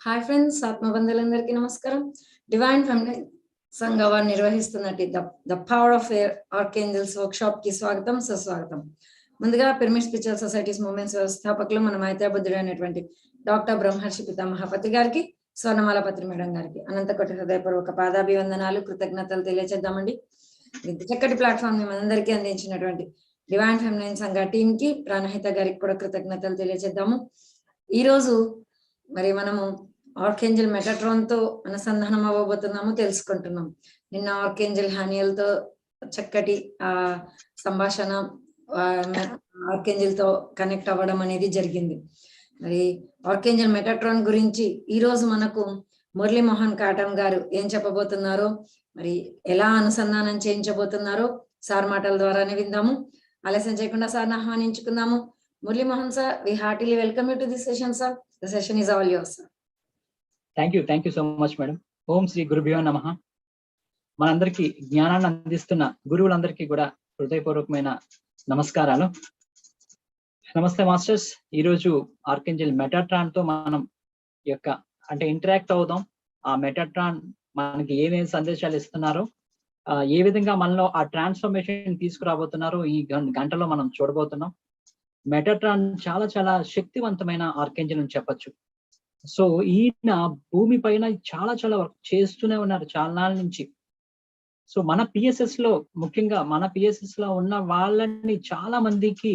Hi friends, ఆత్మబంధువులందరికీ నమస్కారం. Divine feminine సంఘ వారు నిర్వహిస్తున్నట్టు the power of archangels workshop కి స్వాగతం, సుస్వాగతం. ముందుగా పిరమిడ్ స్పిరిచువల్ సొసైటీస్ మూవ్మెంట్స్ వ్యవస్థాపకులు మన మైత్రాబుద్ధుడు అయినటువంటి డాక్టర్ బ్రహ్మర్షి పితామహపతి గారికి, స్వర్ణమాల పత్రి మేడం గారికి అనంతకోటి హృదయపూర్వక పాదాభివందనాలు, కృతజ్ఞతలు తెలియజేద్దామండి. ఇంత చక్కటి ప్లాట్ఫామ్ ని మనందరికీ అందించినటువంటి డివైన్ ఫెమినైన్ సంఘ టీం కి, ప్రాణహిత గారికి కూడా కృతజ్ఞతలు తెలియజేద్దాము. ఈ రోజు మరి మనము ఆర్కేంజల్ మెటాట్రాన్ తో అనుసంధానం అవ్వబోతున్నాము, తెలుసుకుంటున్నాం. నిన్న ఆర్కేంజల్ హానియల్ తో చక్కటి సంభాషణ ఆర్కేంజల్ తో కనెక్ట్ అవ్వడం అనేది జరిగింది. మరి ఆర్కేంజల్ మెటాట్రాన్ గురించి ఈ రోజు మనకు మురళీ మోహన్ కాటం గారు ఏం చెప్పబోతున్నారో, మరి ఎలా అనుసంధానం చేయించబోతున్నారో సార్ మాటల ద్వారానే విందాము. ఆలస్యం చేయకుండా సార్ని ఆహ్వానించుకుందాము. Murali Mohan sir, we heartily welcome you to this session sir. The session is all yours sir. Thank you so much madam. ఓం శ్రీ గురుభ్యో నమః. మనందరికీ జ్ఞానాన్ని అందిస్తున్న గురువులందరికీ కూడా హృదయపూర్వకమైన నమస్కారాలు. నమస్తే మాస్టర్స్. ఈరోజు ఆర్కేంజల్ మెటాట్రాన్ తో మనం ఇంటరాక్ట్ అవుదాం. ఆ మెటాట్రాన్ మనకి ఏమేమి సందేశాలు ఇస్తున్నారో, ఏ విధంగా మనలో ఆ ట్రాన్స్ఫర్మేషన్ తీసుకురాబోతున్నారో ఈ గంటలో మనం చూడబోతున్నాం. మెటాట్రాన్ చాలా చాలా శక్తివంతమైన ఆర్కేంజల్ అని చెప్పచ్చు. సో ఈయన భూమి పైన చాలా చాలా వర్క్ చేస్తూనే ఉన్నారు చాలా నాళ్ళ నుంచి. సో మన పిఎస్ఎస్ లో, ముఖ్యంగా మన పిఎస్ఎస్ లో ఉన్న వాళ్ళని చాలా మందికి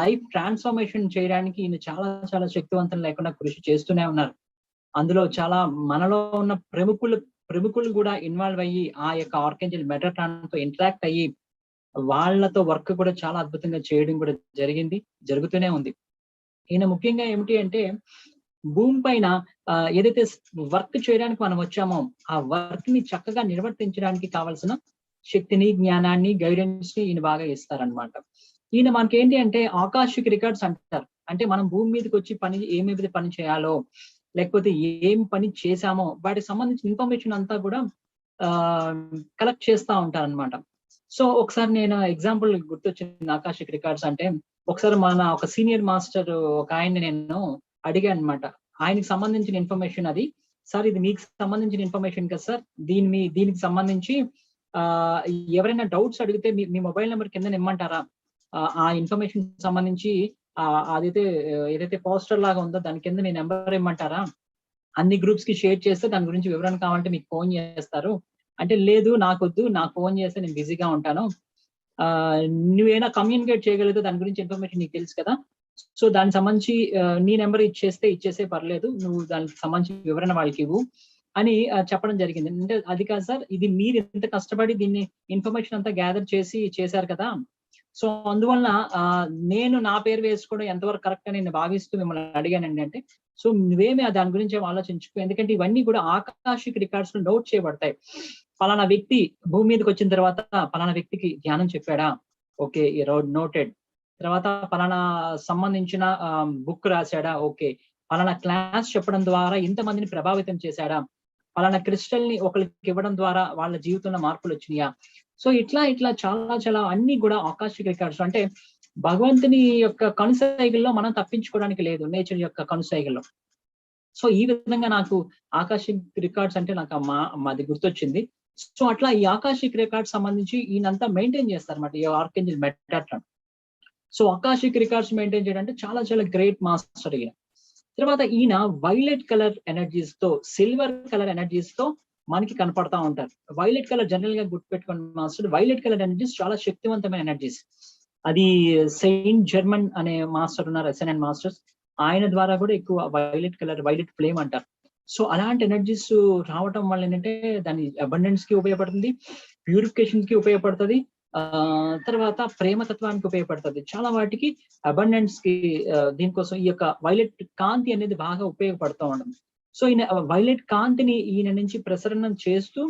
లైఫ్ ట్రాన్స్ఫర్మేషన్ చేయడానికి ఈయన చాలా చాలా శక్తివంతం లేకుండా కృషి చేస్తూనే ఉన్నారు. అందులో చాలా మనలో ఉన్న ప్రముఖులు కూడా ఇన్వాల్వ్ అయ్యి ఆ యొక్క ఆర్కేంజల్ మెటాట్రాన్ తో ఇంటరాక్ట్ అయ్యి వాళ్ళతో వర్క్ కూడా చాలా అద్భుతంగా చేయడం కూడా జరుగుతూనే ఉంది. ఈయన ముఖ్యంగా ఏమిటి అంటే, భూమి పైన ఏదైతే వర్క్ చేయడానికి మనం వచ్చామో ఆ వర్క్ ని చక్కగా నిర్వర్తించడానికి కావాల్సిన శక్తిని, జ్ఞానాన్ని, గైడెన్స్ ని ఈయన బాగా ఇస్తారనమాట. ఈయన మనకి ఏంటి అంటే ఆకాశిక్ రికార్డ్స్ అంటారు. అంటే మనం భూమి మీదకి వచ్చి ఏమేమి పని చేయాలో, లేకపోతే ఏం పని చేశామో వాటికి సంబంధించిన ఇన్ఫర్మేషన్ అంతా కూడా కలెక్ట్ చేస్తూ ఉంటారు అనమాట. సో ఒకసారి నేను ఎగ్జాంపుల్ గుర్తొచ్చింది ఆకాశిక్ రికార్డ్స్ అంటే, ఒకసారి మన ఒక సీనియర్ మాస్టర్ ఒక ఆయన్ని నేను అడిగాను అనమాట. ఆయనకి సంబంధించిన ఇన్ఫర్మేషన్ అది. సార్, ఇది మీకు సంబంధించిన ఇన్ఫర్మేషన్ కదా సార్, దీనికి సంబంధించి ఎవరైనా డౌట్స్ అడిగితే మీ మొబైల్ నెంబర్ కింద ఇమ్మంటారా? ఆ ఇన్ఫర్మేషన్ సంబంధించి ఏదైతే పోస్టర్ లాగా ఉందో దాని కింద మీ నెంబర్ ఇమ్మంటారా? అన్ని గ్రూప్స్ కి షేర్ చేస్తే దాని గురించి వివరణ కావాలంటే మీకు ఫోన్ చేస్తారు అంటే, లేదు నాకొద్దు, నాకు ఫోన్ చేస్తే నేను బిజీగా ఉంటాను, నువ్వేనా కమ్యూనికేట్ చేయగలిగితే దాని గురించి ఇన్ఫర్మేషన్ నీకు తెలుసు కదా, సో దానికి సంబంధించి నీ నెంబర్ ఇచ్చేస్తే పర్లేదు, నువ్వు దానికి సంబంధించి వివరణ వాళ్ళకి ఇవ్వు అని చెప్పడం జరిగింది. అంటే అది కాదు సార్, ఇది మీరు ఎంత కష్టపడి దీన్ని ఇన్ఫర్మేషన్ అంతా గ్యాదర్ చేశారు కదా, సో అందువలన నేను నా పేరు వేసుకోవడం ఎంతవరకు కరెక్ట్ అని నేను భావిస్తూ మిమ్మల్ని అడిగానండి అంటే, సో నువ్వేమి దాని గురించి ఆలోచించుకో, ఎందుకంటే ఇవన్నీ కూడా ఆకాశిక్ రికార్డ్స్ లో నోట్ చేయబడతాయి. పలానా వ్యక్తి భూమి మీదకి వచ్చిన తర్వాత పలానా వ్యక్తికి ధ్యానం చెప్పాడా, ఓకే నోటెడ్. తర్వాత పలానా సంబంధించిన బుక్ రాశాడా, ఓకే. పలానా క్లాస్ చెప్పడం ద్వారా ఇంతమందిని ప్రభావితం చేశాడా, పలానా క్రిస్టల్ ని ఒకరికి ఇవ్వడం ద్వారా వాళ్ళ జీవితంలో మార్పులు వచ్చినాయా. సో ఇట్లా చాలా చాలా అన్ని కూడా ఆకాశిక్ రికార్డ్స్. అంటే భగవంతుని యొక్క కనుసైగల్లో మనం తప్పించుకోవడానికి లేదు, నేచర్ యొక్క కనుసైగల్లో. సో ఈ విధంగా నాకు ఆకాశిక్ రికార్డ్స్ అంటే నాకు మాది గుర్తొచ్చింది. సో అట్లా ఈ ఆకాశిక్ రికార్డ్స్ సంబంధించి ఈయనంతా మెయింటైన్ చేస్తారన్నమాట ఈ archangel Metatron. So Akashic records maintain చేయడం అంటే చాలా చాలా గ్రేట్ మాస్టర్ ఈయన. తర్వాత ఈయన వైలెట్ కలర్ ఎనర్జీస్ తో, సిల్వర్ కలర్ ఎనర్జీస్ తో మనకి కనపడతా ఉంటారు. వైలెట్ కలర్ జనరల్ గా గుర్తుపెట్టుకోండి మాస్టర్, వైలెట్ కలర్ ఎనర్జీస్ చాలా శక్తివంతమైన ఎనర్జీస్. అది సెయింట్ జర్మన్ అనే మాస్టర్ ఉన్నారు, ఎస్ఎన్ఎన్ మాస్టర్స్, ఆయన ద్వారా కూడా ఎక్కువ వైలెట్ కలర్, వైలెట్ ఫ్లేమ్ అంటారు. సో అలాంటి ఎనర్జీస్ రావటం వల్ల ఏంటంటే దాని అబండెన్స్ కి ఉపయోగపడుతుంది, ప్యూరిఫికేషన్ కి ఉపయోగపడుతుంది, తర్వాత ప్రేమతత్వానికి ఉపయోగపడుతుంది, చాలా వాటికి అబండెన్స్ కి. దీనికోసం ఈ యొక్క వైలెట్ కాంతి అనేది బాగా ఉపయోగపడుతూ ఉంటుంది. సో ఈయన వైలెట్ కాంతిని ఈయన నుంచి ప్రసరణం చేస్తూ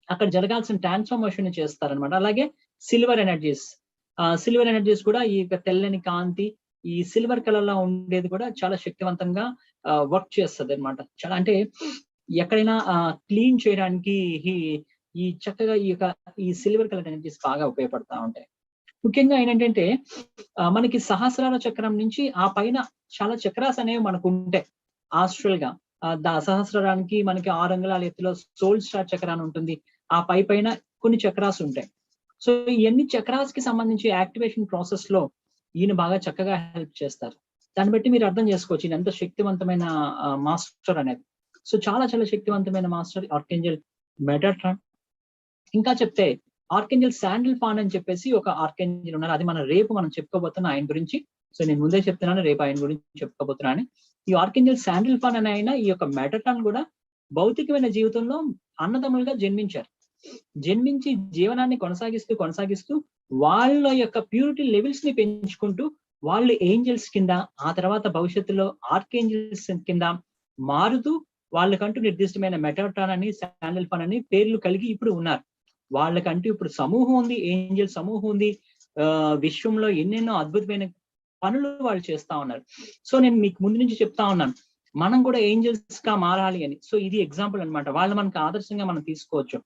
అక్కడ జరగాల్సిన ట్రాన్స్ఫర్మేషన్ చేస్తారనమాట. అలాగే సిల్వర్ ఎనర్జీస్ కూడా ఈ యొక్క తెల్లని కాంతి, ఈ సిల్వర్ కలర్ లో ఉండేది కూడా చాలా శక్తివంతంగా వర్క్ చేస్తుంది అనమాట. చాలా అంటే ఎక్కడైనా క్లీన్ చేయడానికి ఈ చక్కగా ఈ సిల్వర్ కలర్ ఎనర్జీస్ బాగా ఉపయోగపడతా ఉంటాయి. ముఖ్యంగా ఏంటంటే మనకి సహస్రార చక్రం నుంచి ఆ పైన చాలా చక్రాస్ అనేవి మనకు ఉంటాయి ఆస్ట్రల్ గా. సహస్రానికి మనకి 6 అంగుళాల ఎత్తులో సోల్ స్టార్ చక్ర అని ఉంటుంది. ఆ పైన కొన్ని చక్రాస్ ఉంటాయి. సో ఇవన్నీ చక్రాస్ కి సంబంధించి యాక్టివేషన్ ప్రాసెస్ లో ఈయన బాగా చక్కగా హెల్ప్ చేస్తారు. దాన్ని బట్టి మీరు అర్థం చేసుకోవచ్చు ఈయన ఎంత శక్తివంతమైన మాస్టర్ అనేది. సో చాలా చాలా శక్తివంతమైన మాస్టర్ ఆర్కేంజల్ మెటాట్రాన్. ఇంకా చెప్తే ఆర్కేంజల్ శాండిల్ పాన్ అని చెప్పేసి ఒక ఆర్కేంజల్ ఉన్నారు. అది రేపు మనం చెప్పుకోబోతున్నా ఆయన గురించి. సో నేను ముందే చెప్తున్నాను, రేపు ఆయన గురించి చెప్పుకోబోతున్నాను. ఈ ఆర్కేంజల్ శాండిల్ పాన్ అనే ఆయన ఈ యొక్క మెటాట్రాన్ కూడా భౌతికమైన జీవితంలో అన్నదమ్ములుగా జన్మించారు. జన్మించి జీవనాన్ని కొనసాగిస్తూ వాళ్ళ యొక్క ప్యూరిటీ లెవెల్స్ ని పెంచుకుంటూ వాళ్ళు ఏంజల్స్ కింద, ఆ తర్వాత భవిష్యత్తులో ఆర్కేంజల్స్ కింద మారుతూ వాళ్ళకంటూ నిర్దిష్టమైన మెటాట్రాన్ అని, శాండిల్ పాన్ అని పేర్లు కలిగి ఇప్పుడు ఉన్నారు. వాళ్ళకంటూ ఇప్పుడు సమూహం ఉంది, ఏంజల్ సమూహం ఉంది. విశ్వంలో ఎన్నెన్నో అద్భుతమైన పనులు వాళ్ళు చేస్తా ఉన్నారు. సో నేను మీకు ముందు నుంచి చెప్తా ఉన్నాను, మనం కూడా ఏంజల్స్ గా మారాలి అని. సో ఇది ఎగ్జాంపుల్ అన్నమాట. వాళ్ళు మనకు ఆదర్శంగా మనం తీసుకోవచ్చు.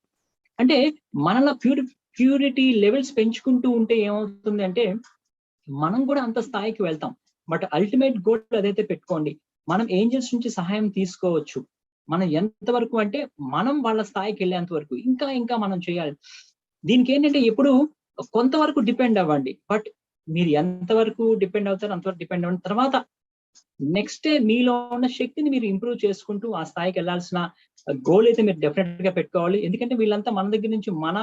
అంటే మనలో ప్యూరిటీ లెవెల్స్ పెంచుకుంటూ ఉంటే ఏమవుతుంది అంటే మనం కూడా అంత స్థాయికి వెళ్తాం. బట్ అల్టిమేట్ గోల్ అదైతే పెట్టుకోండి, మనం ఏంజల్స్ నుంచి సహాయం తీసుకోవచ్చు. మనం ఎంతవరకు అంటే మనం వాళ్ళ స్థాయికి వెళ్ళేంత వరకు ఇంకా మనం చేయాలి. దీనికి ఏంటంటే ఎప్పుడు కొంతవరకు డిపెండ్ అవ్వండి. బట్ మీరు ఎంతవరకు డిపెండ్ అవుతారో అంతవరకు డిపెండ్ అవ్వండి. తర్వాత నెక్స్ట్ డే మీలో ఉన్న శక్తిని మీరు ఇంప్రూవ్ చేసుకుంటూ ఆ స్థాయికి వెళ్ళాల్సిన గోల్ అయితే మీరు డెఫినెట్ గా పెట్టుకోవాలి. ఎందుకంటే వీళ్ళంతా మన దగ్గర నుంచి, మన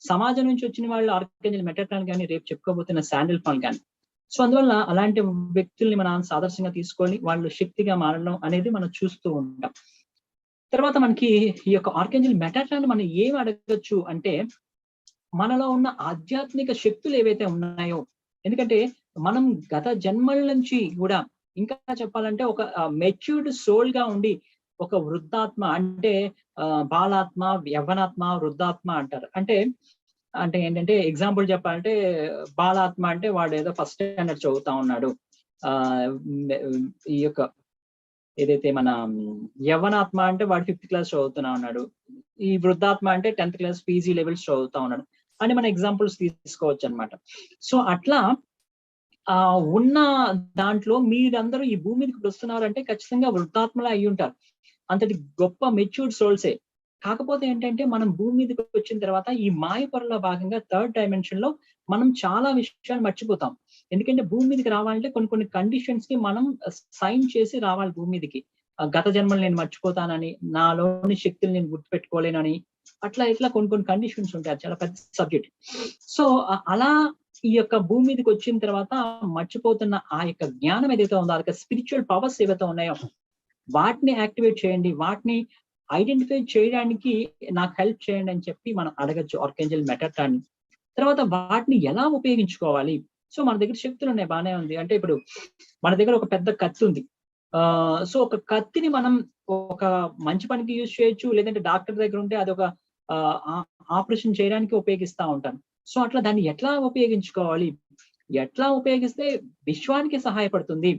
సమాజం నుంచి వచ్చిన వాళ్ళు ఆర్కేంజల్ మెటాట్రాన్ కానీ, రేపు చెప్పుకోబోతున్న శాండిల్ పాన్ కానీ. సో అందువల్ల అలాంటి వ్యక్తుల్ని మనం ఆదర్శంగా తీసుకొని వాళ్ళు శక్తిగా మారడం అనేది మనం చూస్తూ ఉంటాం. తర్వాత మనకి ఈ యొక్క ఆర్కేంజల్ మెటాట్రాన్ మనం ఏం అడగచ్చు అంటే మనలో ఉన్న ఆధ్యాత్మిక శక్తులు ఏవైతే ఉన్నాయో, ఎందుకంటే మనం గత జన్మల నుంచి కూడా ఇంకా చెప్పాలంటే ఒక మెచ్యూర్డ్ సోల్ గా ఉండి ఒక వృద్ధాత్మ అంటే బాలాత్మ, యవ్వనాత్మ, వృద్ధాత్మ అంటారు. అంటే ఏంటంటే ఎగ్జాంపుల్ చెప్పాలంటే బాలాత్మ అంటే వాడు ఏదో ఫస్ట్ స్టాండర్డ్ చదువుతా ఉన్నాడు. ఈ యొక్క ఏదైతే మన యవ్వనాత్మ అంటే వాడు 5th క్లాస్ చదువుతున్నా ఉన్నాడు. ఈ వృద్ధాత్మ అంటే 10th క్లాస్ పీజీ లెవెల్స్ చదువుతా ఉన్నాడు అని మన ఎగ్జాంపుల్స్ తీసుకోవచ్చు అనమాట. సో అట్లా ఉన్న దాంట్లో మీరందరూ ఈ భూమి మీదకి వస్తున్నారంటే ఖచ్చితంగా వృద్ధాత్మలా అయి ఉంటారు. అంతటి గొప్ప మెచ్యూర్డ్ సోల్సే. కాకపోతే ఏంటంటే మనం భూమి మీదకి వచ్చిన తర్వాత ఈ మాయ పొరలో భాగంగా 3rd డైమెన్షన్ లో మనం చాలా విషయాలు మర్చిపోతాం. ఎందుకంటే భూమి మీదకి రావాలంటే కొన్ని కండిషన్స్ కి మనం సైన్ చేసి రావాలి భూమి మీదకి. గత జన్మలు నేను మర్చిపోతానని, నాలోని శక్తులు నేను గుర్తుపెట్టుకోలేనని, అట్లా ఇట్లా కొన్ని కండిషన్స్ ఉంటాయి. చాలా పెద్ద సబ్జెక్ట్. సో అలా ఈ యొక్క భూమి మీదకి వచ్చిన తర్వాత మర్చిపోతున్న ఆ యొక్క జ్ఞానం ఏదైతే ఉందో, ఆ యొక్క స్పిరిచువల్ పవర్స్ ఏవైతే ఉన్నాయో వాటిని యాక్టివేట్ చేయండి, వాటిని ఐడెంటిఫై చేయడానికి నాకు హెల్ప్ చేయండి అని చెప్పి మనం అడగచ్చు ఆర్కేంజల్ మెటాట్రాన్. తర్వాత వాటిని ఎలా ఉపయోగించుకోవాలి? సో మన దగ్గర శక్తులు ఉన్నాయి, బాగానే ఉంది. అంటే ఇప్పుడు మన దగ్గర ఒక పెద్ద కత్తి ఉంది. సో ఒక కత్తిని మనం ఒక మంచి పనికి యూజ్ చేయొచ్చు, లేదంటే డాక్టర్ దగ్గర ఉంటే అది ఒక ఆపరేషన్ చేయడానికి ఉపయోగిస్తూ ఉంటాను. సో అట్లా దాన్ని ఎట్లా ఉపయోగించుకోవాలి, ఎట్లా ఉపయోగిస్తే విశ్వానికి సహాయపడుతుంది,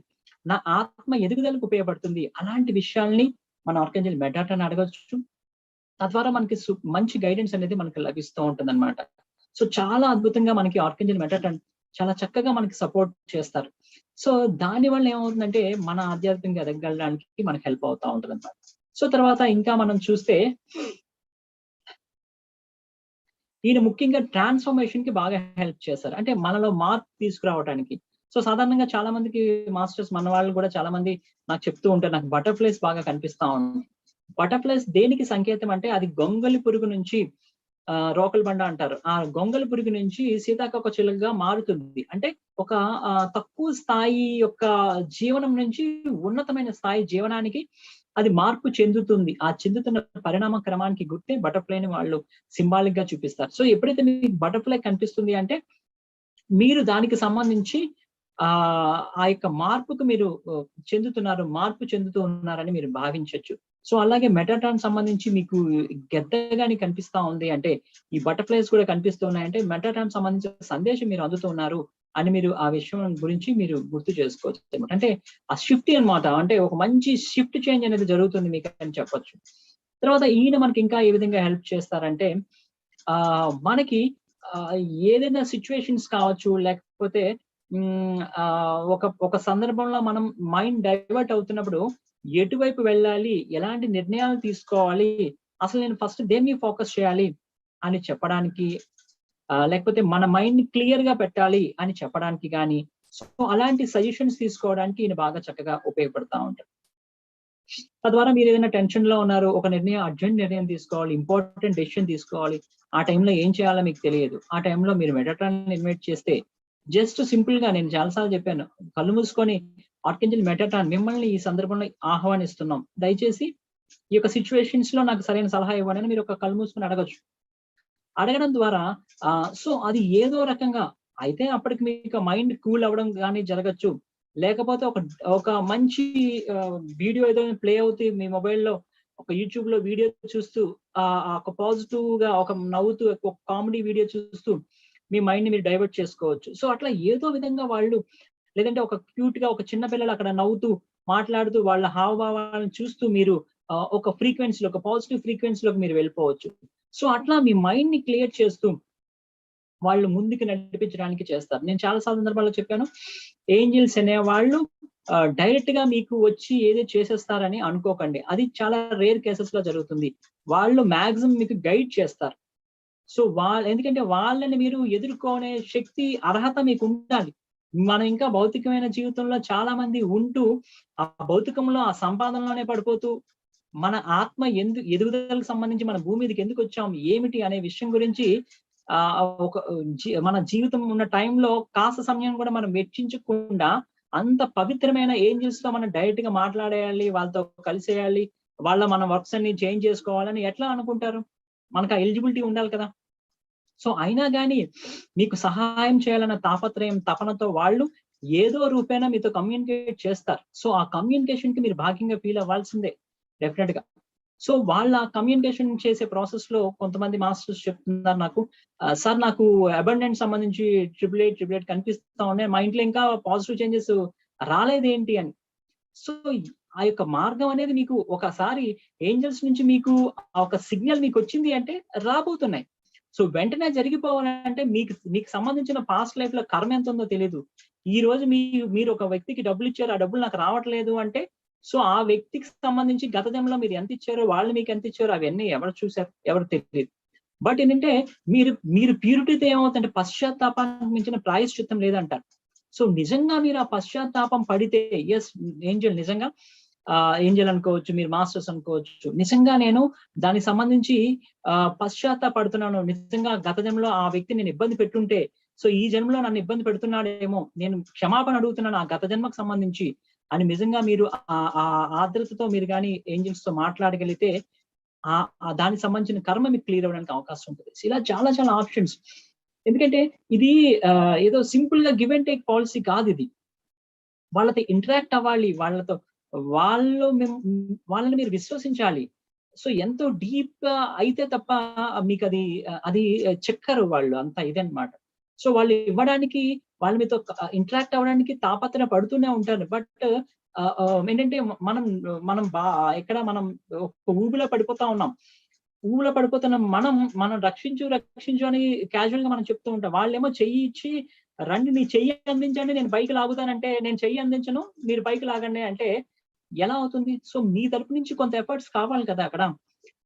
నా ఆత్మ ఎదుగుదలకు ఉపయోగపడుతుంది, అలాంటి విషయాల్ని మన ఆర్కేంజల్ మెటాట్రాన్ అడగచ్చు. తద్వారా మనకి మంచి గైడెన్స్ అనేది మనకి లభిస్తూ ఉంటుంది అనమాట. సో చాలా అద్భుతంగా మనకి ఆర్కేంజల్ మెటాట్రాన్ చాలా చక్కగా మనకి సపోర్ట్ చేస్తారు. సో దాని వల్ల ఏమవుతుందంటే మన ఆధ్యాత్మికంగా ఎదగడానికి మనకి హెల్ప్ అవుతా ఉంటుంది అనమాట. సో తర్వాత ఇంకా మనం చూస్తే ఈయన ముఖ్యంగా ట్రాన్స్ఫర్మేషన్ కి బాగా హెల్ప్ చేస్తారు. అంటే మనలో మార్పు తీసుకురావడానికి. సో సాధారణంగా చాలా మందికి మాస్టర్స్, మన వాళ్ళు కూడా చాలా మంది నాకు చెప్తూ ఉంటారు, నాకు బటర్ఫ్లైస్ బాగా కనిపిస్తా ఉంది. బటర్ఫ్లైస్ దేనికి సంకేతం అంటే అది గొంగలి పురుగు నుంచి రోకల్ బండ అంటారు. ఆ గొంగలి పురుగు నుంచి సీతాకోక చిలుకగా మారుతుంది. అంటే ఒక తక్కువ స్థాయి యొక్క జీవనం నుంచి ఉన్నతమైన స్థాయి జీవనానికి అది మార్పు చెందుతుంది. ఆ చెందుతున్న పరిణామ క్రమానికి గుర్తే బటర్ఫ్లైని వాళ్ళు సింబాలిక్ గా చూపిస్తారు. సో ఎప్పుడైతే మీకు బటర్ఫ్లై కనిపిస్తుంది అంటే మీరు దానికి సంబంధించి ఆ యొక్క మార్పుకు మీరు మార్పు చెందుతూ ఉన్నారని మీరు భావించవచ్చు. సో అలాగే మెటాట్రాన్ సంబంధించి మీకు గెద్దగాని కనిపిస్తా ఉంది అంటే, ఈ బటర్ఫ్లైస్ కూడా కనిపిస్తున్నాయంటే మెటాట్రాన్ సంబంధించిన సందేశం మీరు అందుతున్నారు అని మీరు ఆ విషయం గురించి మీరు గుర్తు చేసుకోవచ్చు అనమాట. అంటే ఆ షిఫ్ట్ అనమాట. అంటే ఒక మంచి షిఫ్ట్ చేంజ్ అనేది జరుగుతుంది మీకు అని చెప్పొచ్చు. తర్వాత ఈయన మనకి ఇంకా ఏ విధంగా హెల్ప్ చేస్తారంటే మనకి ఏదైనా సిచ్యువేషన్స్ కావచ్చు, లేకపోతే ఒక సందర్భంలో మనం మైండ్ డైవర్ట్ అవుతున్నప్పుడు ఎటువైపు వెళ్ళాలి, ఎలాంటి నిర్ణయాలు తీసుకోవాలి, అసలు నేను ఫస్ట్ దేన్ని ఫోకస్ చేయాలి అని చెప్పడానికి, లేకపోతే మన మైండ్ ని క్లియర్ గా పెట్టాలి అని చెప్పడానికి కానీ, సో అలాంటి సజెషన్స్ తీసుకోవడానికి ఈయన బాగా చక్కగా ఉపయోగపడతా ఉంటారు. తద్వారా మీరు ఏదైనా టెన్షన్ లో ఉన్నారు, ఒక అర్జెంట్ నిర్ణయం తీసుకోవాలి, ఇంపార్టెంట్ డెసిషన్ తీసుకోవాలి, ఆ టైంలో ఏం చేయాలో మీకు తెలియదు, ఆ టైంలో మీరు మెటాట్రాన్ ఇన్వైట్ చేస్తే, జస్ట్ సింపుల్ గా నేను చాలాసార్లు చెప్పాను, కళ్ళు మూసుకొని ఆర్కెంజల్ మెటాట్రాన్ మిమ్మల్ని ఈ సందర్భంలో ఆహ్వానిస్తున్నాం, దయచేసి ఈ యొక్క సిచ్యువేషన్స్ లో నాకు సరైన సలహా ఇవ్వండి అని మీరు ఒక కళ్ళు మూసుకొని అడగచ్చు. అడగడం ద్వారా సో అది ఏదో రకంగా అయితే అప్పటికి మీకు మైండ్ కూల్ అవ్వడం కానీ జరగచ్చు, లేకపోతే ఒక మంచి వీడియో ఏదో ప్లే అవుతుంది మీ మొబైల్లో, ఒక యూట్యూబ్ లో వీడియో చూస్తూ ఒక పాజిటివ్ గా ఒక నవ్వుతూ ఒక కామెడీ వీడియో చూస్తూ మీ మైండ్ ని మీరు డైవర్ట్ చేసుకోవచ్చు. సో అట్లా ఏదో విధంగా వాళ్ళు, లేదంటే ఒక క్యూట్ గా ఒక చిన్న పిల్లలు అక్కడ నవ్వుతూ మాట్లాడుతూ వాళ్ళ హావభావాలను చూస్తూ మీరు ఒక ఫ్రీక్వెన్సీలో, ఒక పాజిటివ్ ఫ్రీక్వెన్సీలోకి మీరు వెళ్ళిపోవచ్చు. సో అట్లా మీ మైండ్ ని క్లియర్ చేస్తూ వాళ్ళు ముందుకు నడిపించడానికి చేస్తారు. నేను చాలా సందర్భాల్లో చెప్పాను, ఏంజల్స్ అనేవాళ్ళు డైరెక్ట్ గా మీకు వచ్చి ఏదో చేసేస్తారని అనుకోకండి, అది చాలా రేర్ కేసెస్ లో జరుగుతుంది. వాళ్ళు మాక్సిమం మీకు గైడ్ చేస్తారు. సో ఎందుకంటే వాళ్ళని మీరు ఎదుర్కొనే శక్తి, అర్హత మీకు ఉండాలి. మనం ఇంకా భౌతికమైన జీవితంలో చాలా మంది ఉంటూ ఆ భౌతికంలో ఆ సంపాదనలోనే పడిపోతూ, మన ఆత్మ ఎదుగుదలకు సంబంధించి మన భూమి మీదకి ఎందుకు వచ్చాం, ఏమిటి అనే విషయం గురించి మన జీవితం ఉన్న టైంలో కాస్త సమయం కూడా మనం వెచ్చించకుండా, అంత పవిత్రమైన ఏంజల్స్ తో మనం డైరెక్ట్ గా మాట్లాడేయాలి, వాళ్ళతో కలిసేయాలి, మన వర్క్స్ అన్ని చేంజ్ చేసుకోవాలని ఎట్లా అనుకుంటారు? మనకు ఆ ఎలిజిబిలిటీ ఉండాలి కదా. సో అయినా కానీ మీకు సహాయం చేయాలన్న తాపత్రయం, తపనతో వాళ్ళు ఏదో రూపేణా మీతో కమ్యూనికేట్ చేస్తారు. సో ఆ కమ్యూనికేషన్ కి మీరు భాగ్యంగా ఫీల్ అవ్వాల్సిందే డెఫినెట్ గా. సో వాళ్ళ కమ్యూనికేషన్ చేసే ప్రాసెస్ లో కొంతమంది మాస్టర్స్ చెప్తున్నారు నాకు, సార్ నాకు అబండెంట్ సంబంధించి ట్రిపుల్ ఎయిట్ కనిపిస్తా ఉన్నాయి, మా ఇంట్లో ఇంకా పాజిటివ్ చేంజెస్ రాలేదేంటి అని. సో ఆ యొక్క మార్గం అనేది మీకు ఒకసారి ఏంజల్స్ నుంచి మీకు ఒక సిగ్నల్ మీకు వచ్చింది అంటే రాబోతున్నాయి. సో వెంటనే జరిగిపోవాలంటే మీకు సంబంధించిన పాస్ట్ లైఫ్ లో కర్మ ఎంత ఉందో తెలియదు. ఈ రోజు మీరు ఒక వ్యక్తికి డబ్బులు ఇచ్చారు, ఆ డబ్బులు నాకు రావట్లేదు అంటే, సో ఆ వ్యక్తికి సంబంధించి గత జన్మలో మీరు ఎంత ఇచ్చారో, వాళ్ళు మీకు ఎంత ఇచ్చారో అవన్నీ ఎవరు చూసారు, ఎవరు తెలియదు. బట్ ఏంటంటే మీరు ప్యూరిటీతో ఏమవుతుందంటే పశ్చాత్తాపానికి మించిన ప్రాయశ్చిత్తం లేదంటారు. సో నిజంగా మీరు ఆ పశ్చాత్తాపం పడితే, ఎస్ ఏంజల్ నిజంగా ఏంజల్ అనుకోవచ్చు, మీరు మాస్టర్స్ అనుకోవచ్చు, నిజంగా నేను దానికి సంబంధించి పశ్చాత్తాపడుతున్నాను, నిజంగా గత జన్మలో ఆ వ్యక్తి నేను ఇబ్బంది పెట్టుంటే, సో ఈ జన్మలో నన్ను ఇబ్బంది పెడుతున్నాడేమో, నేను క్షమాపణ అడుగుతున్నాను ఆ గత జన్మకు సంబంధించి అని నిజంగా మీరు ఆ ఆర్ద్రతతో మీరు కానీ ఏంజల్స్ తో మాట్లాడగలిగితే దానికి సంబంధించిన కర్మ మీకు క్లియర్ అవ్వడానికి అవకాశం ఉంటుంది. ఇలా చాలా చాలా ఆప్షన్స్. ఎందుకంటే ఇది ఏదో సింపుల్ గా గివ్ అండ్ టేక్ పాలసీ కాదు, ఇది వాళ్ళతో ఇంటరాక్ట్ అవ్వాలి, వాళ్ళని మీరు విశ్వసించాలి. సో ఎంతో డీప్ గా అయితే తప్ప మీకు అది చెక్కరు వాళ్ళు, అంత ఇదన్నమాట. సో వాళ్ళు ఇవ్వడానికి, వాళ్ళ మీతో ఇంటరాక్ట్ అవ్వడానికి తాపత్ర పడుతూనే ఉంటారు. బట్ ఏంటంటే మనం ఎక్కడ మనం ఒక ఊబిలో పడిపోతా ఉన్నాం. ఊబిలో పడిపోతున్న మనం రక్షించు అని క్యాజువల్ గా మనం చెప్తూ ఉంటాం. వాళ్ళేమో చెయ్యి ఇచ్చి, రండి నీ చెయ్యి అందించండి నేను పైకి లాగుతానంటే, నేను చెయ్యి అందించను మీరు పైకి లాగండి అంటే ఎలా అవుతుంది? సో మీ తరపు నుంచి కొంత ఎఫర్ట్స్ కావాలి కదా అక్కడ.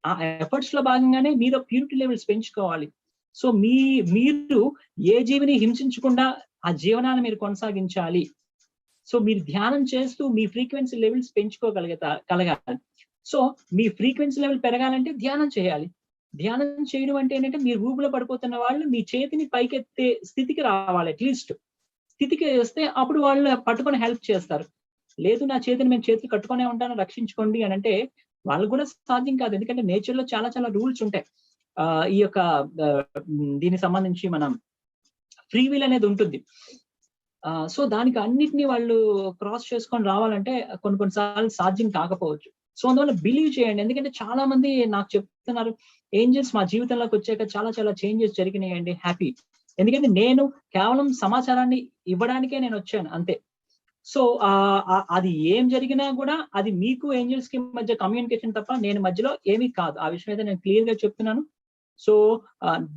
ఆ ఎఫర్ట్స్ లో భాగంగానే మీరు ప్యూరిటీ లెవెల్స్ పెంచుకోవాలి. సో మీరు ఏ జీవిని హింసించకుండా ఆ జీవనాన్ని మీరు కొనసాగించాలి. సో మీరు ధ్యానం చేస్తూ మీ ఫ్రీక్వెన్సీ లెవెల్స్ కలగాలి. సో మీ ఫ్రీక్వెన్సీ లెవెల్ పెరగాలంటే ధ్యానం చేయాలి. ధ్యానం చేయడం అంటే ఏంటంటే, మీరు ఊబిలో పడిపోతున్న వాళ్ళు మీ చేతిని పైకెత్తే స్థితికి రావాలి. అట్లీస్ట్ స్థితికి వస్తే అప్పుడు వాళ్ళు పట్టుకొని హెల్ప్ చేస్తారు. లేదు నా చేతిని మేము చేతులు కట్టుకునే ఉంటాను రక్షించుకోండి అని అంటే వాళ్ళు కూడా సాధ్యం కాదు. ఎందుకంటే నేచర్ లో చాలా చాలా రూల్స్ ఉంటాయి. ఈ యొక్క దీనికి సంబంధించి మనం ఫ్రీ విల్ అనేది ఉంటుంది. సో దానికి అన్నిటినీ వాళ్ళు క్రాస్ చేసుకొని రావాలంటే కొన్నిసార్లు సాధ్యం కాకపోవచ్చు. సో అందువల్ల బిలీవ్ చేయండి. ఎందుకంటే చాలా మంది నాకు చెప్తున్నారు, ఏంజల్స్ మా జీవితంలోకి వచ్చాక చాలా చాలా చేంజెస్ జరిగినాయండి, హ్యాపీ. ఎందుకంటే నేను కేవలం సమాచారాన్ని ఇవ్వడానికే నేను వచ్చాను అంతే. సో అది ఏం జరిగినా కూడా అది మీకు ఏంజల్స్ కి మధ్య కమ్యూనికేషన్ తప్ప నేను మధ్యలో ఏమీ కాదు. ఆ విషయం అయితే నేను క్లియర్ గా చెప్తున్నాను. సో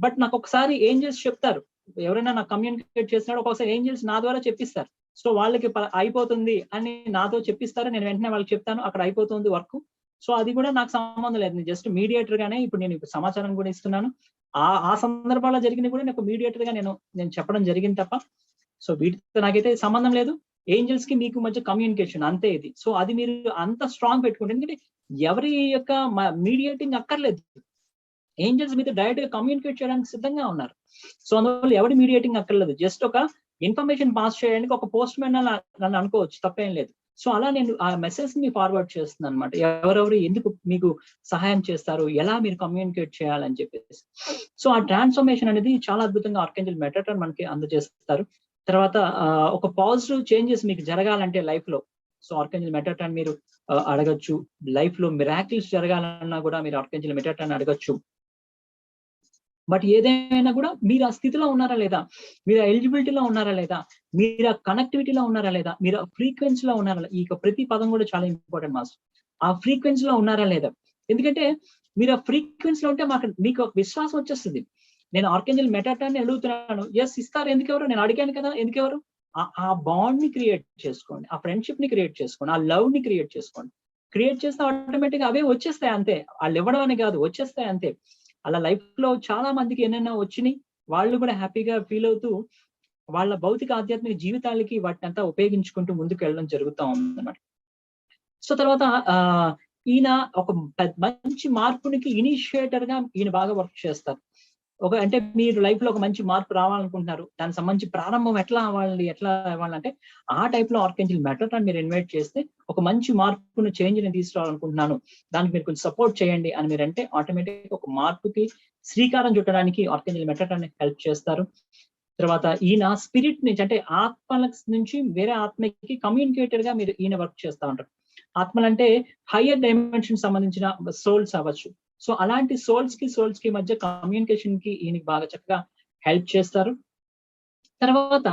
బట్ నాకు ఒకసారి ఏంజల్స్ చెప్తారు, ఎవరైనా నాకు కమ్యూనికేట్ చేస్తున్నాడు, ఒక్కొక్కసారి ఏంజల్స్ నా ద్వారా చెప్పిస్తారు. సో వాళ్ళకి అయిపోతుంది అని నాతో చెప్పిస్తారు, నేను వెంటనే వాళ్ళకి చెప్తాను, అక్కడ అయిపోతుంది వర్క్. సో అది కూడా నాకు సంబంధం లేదు, నేను జస్ట్ మీడియేటర్ గానే ఇప్పుడు నేను సమాచారం కూడా ఇస్తున్నాను. ఆ సందర్భాల్లో జరిగింది కూడా నాకు మీడియేటర్ గా నేను చెప్పడం జరిగింది తప్ప, సో వీటితో నాకైతే సంబంధం లేదు. ఏంజల్స్ కి మీకు మధ్య కమ్యూనికేషన్ అంతే ఇది. సో అది మీరు అంత స్ట్రాంగ్ పెట్టుకుంటే, ఎందుకంటే ఎవరి యొక్క మీడియేటింగ్ అక్కర్లేదు, ఏంజల్స్ మీతో డైరెక్ట్ గా కమ్యూనికేట్ చేయడానికి సిద్ధంగా ఉన్నారు. సో అందువల్ల ఎవరి మీడియేటింగ్ అక్కర్లేదు, జస్ట్ ఒక ఇన్ఫర్మేషన్ పాస్ చేయడానికి ఒక పోస్ట్ మ్యాన్ నన్ను అనుకోవచ్చు, తప్పేం లేదు. సో అలా నేను ఆ మెసేజ్ ని ఫార్వర్డ్ చేస్తున్నాను అనమాట, ఎవరెవరు ఎందుకు మీకు సహాయం చేస్తారు, ఎలా మీరు కమ్యూనికేట్ చేయాలని చెప్పేసి. సో ఆ ట్రాన్స్ఫర్మేషన్ అనేది చాలా అద్భుతంగా ఆర్కేంజల్ మెటాట్రాన్ మనకి అందజేస్తారు. తర్వాత ఒక పాజిటివ్ చేంజెస్ మీకు జరగాలంటే లైఫ్ లో, సో ఆర్కేంజల్ మెటాట్రాన్ మీరు అడగచ్చు. లైఫ్ లో మిరాకిల్స్ జరగాలన్నా కూడా మీరు ఆర్కేంజల్ మెటాట్రాన్ అడగచ్చు. బట్ ఏదైనా కూడా మీరు ఆ స్థితిలో ఉన్నారా లేదా, మీరు ఆ ఎలిజిబిలిటీలో ఉన్నారా లేదా, మీరు ఆ కనెక్టివిటీలో ఉన్నారా లేదా, మీరు ఆ ఫ్రీక్వెన్సీలో ఉన్నారా లేదా, ఈ ప్రతి పదం కూడా చాలా ఇంపార్టెంట్ మాస్టర్. ఆ ఫ్రీక్వెన్సీలో ఉన్నారా లేదా, ఎందుకంటే మీరు ఆ ఫ్రీక్వెన్సీలో ఉంటే మీకు ఒక విశ్వాసం వచ్చేస్తుంది. నేను ఆర్కేంజల్ మెటాట్రాన్ అడుగుతున్నాను, ఎస్ ఇస్తారు, ఎందుకెవరు, నేను అడిగాను కదా, ఎందుకెవరు. ఆ బాండ్ ని క్రియేట్ చేసుకోండి, ఆ ఫ్రెండ్షిప్ ని క్రియేట్ చేసుకోండి, ఆ లవ్ ని క్రియేట్ చేసుకోండి. క్రియేట్ చేస్తే ఆటోమేటిక్ గా అవే వచ్చేస్తాయి అంతే, వాళ్ళు ఇవ్వడం అని కాదు, వచ్చేస్తాయి అంతే. అలా లైఫ్ లో చాలా మందికి ఎన్నైనా వచ్చినాయి, వాళ్ళు కూడా హ్యాపీగా ఫీల్ అవుతూ వాళ్ళ భౌతిక ఆధ్యాత్మిక జీవితాలకి వాటిని అంతా ఉపయోగించుకుంటూ ముందుకు వెళ్ళడం జరుగుతూ ఉందన్నమాట. సో తర్వాత ఈయన ఒక మంచి మార్పునికి ఇనిషియేటర్ గా ఈయన బాగా వర్క్ చేస్తారు. అంటే మీరు లైఫ్ లో ఒక మంచి మార్పు రావాలనుకుంటున్నారు, దానికి సంబంధించి ప్రారంభం ఎట్లా అవ్వాలంటే ఆ టైప్ లో ఆర్కేంజల్ మెటాట్రాన్ మీరు ఇన్వైట్ చేస్తే, ఒక మంచి మార్పును చేంజ్ ని తీసుకురావాలనుకుంటున్నాను, దానికి మీరు కొంచెం సపోర్ట్ చేయండి అని మీరు అంటే, ఆటోమేటిక్ ఒక మార్పుకి శ్రీకారం చుట్టడానికి ఆర్కేంజల్ మెటాట్రాన్ హెల్ప్ చేస్తారు. తర్వాత ఈయన స్పిరిట్ నుంచి, అంటే ఆత్మల నుంచి వేరే ఆత్మకి కమ్యూనికేటర్ గా మీరు ఈయన వర్క్ చేస్తూ ఉంటారు. ఆత్మలు అంటే హయ్యర్ డైమెన్షన్ సంబంధించిన సోల్స్ అవ్వచ్చు. సో అలాంటి సోల్స్ కి మధ్య కమ్యూనికేషన్ కి ఈయనకి బాగా చక్కగా హెల్ప్ చేస్తారు. తర్వాత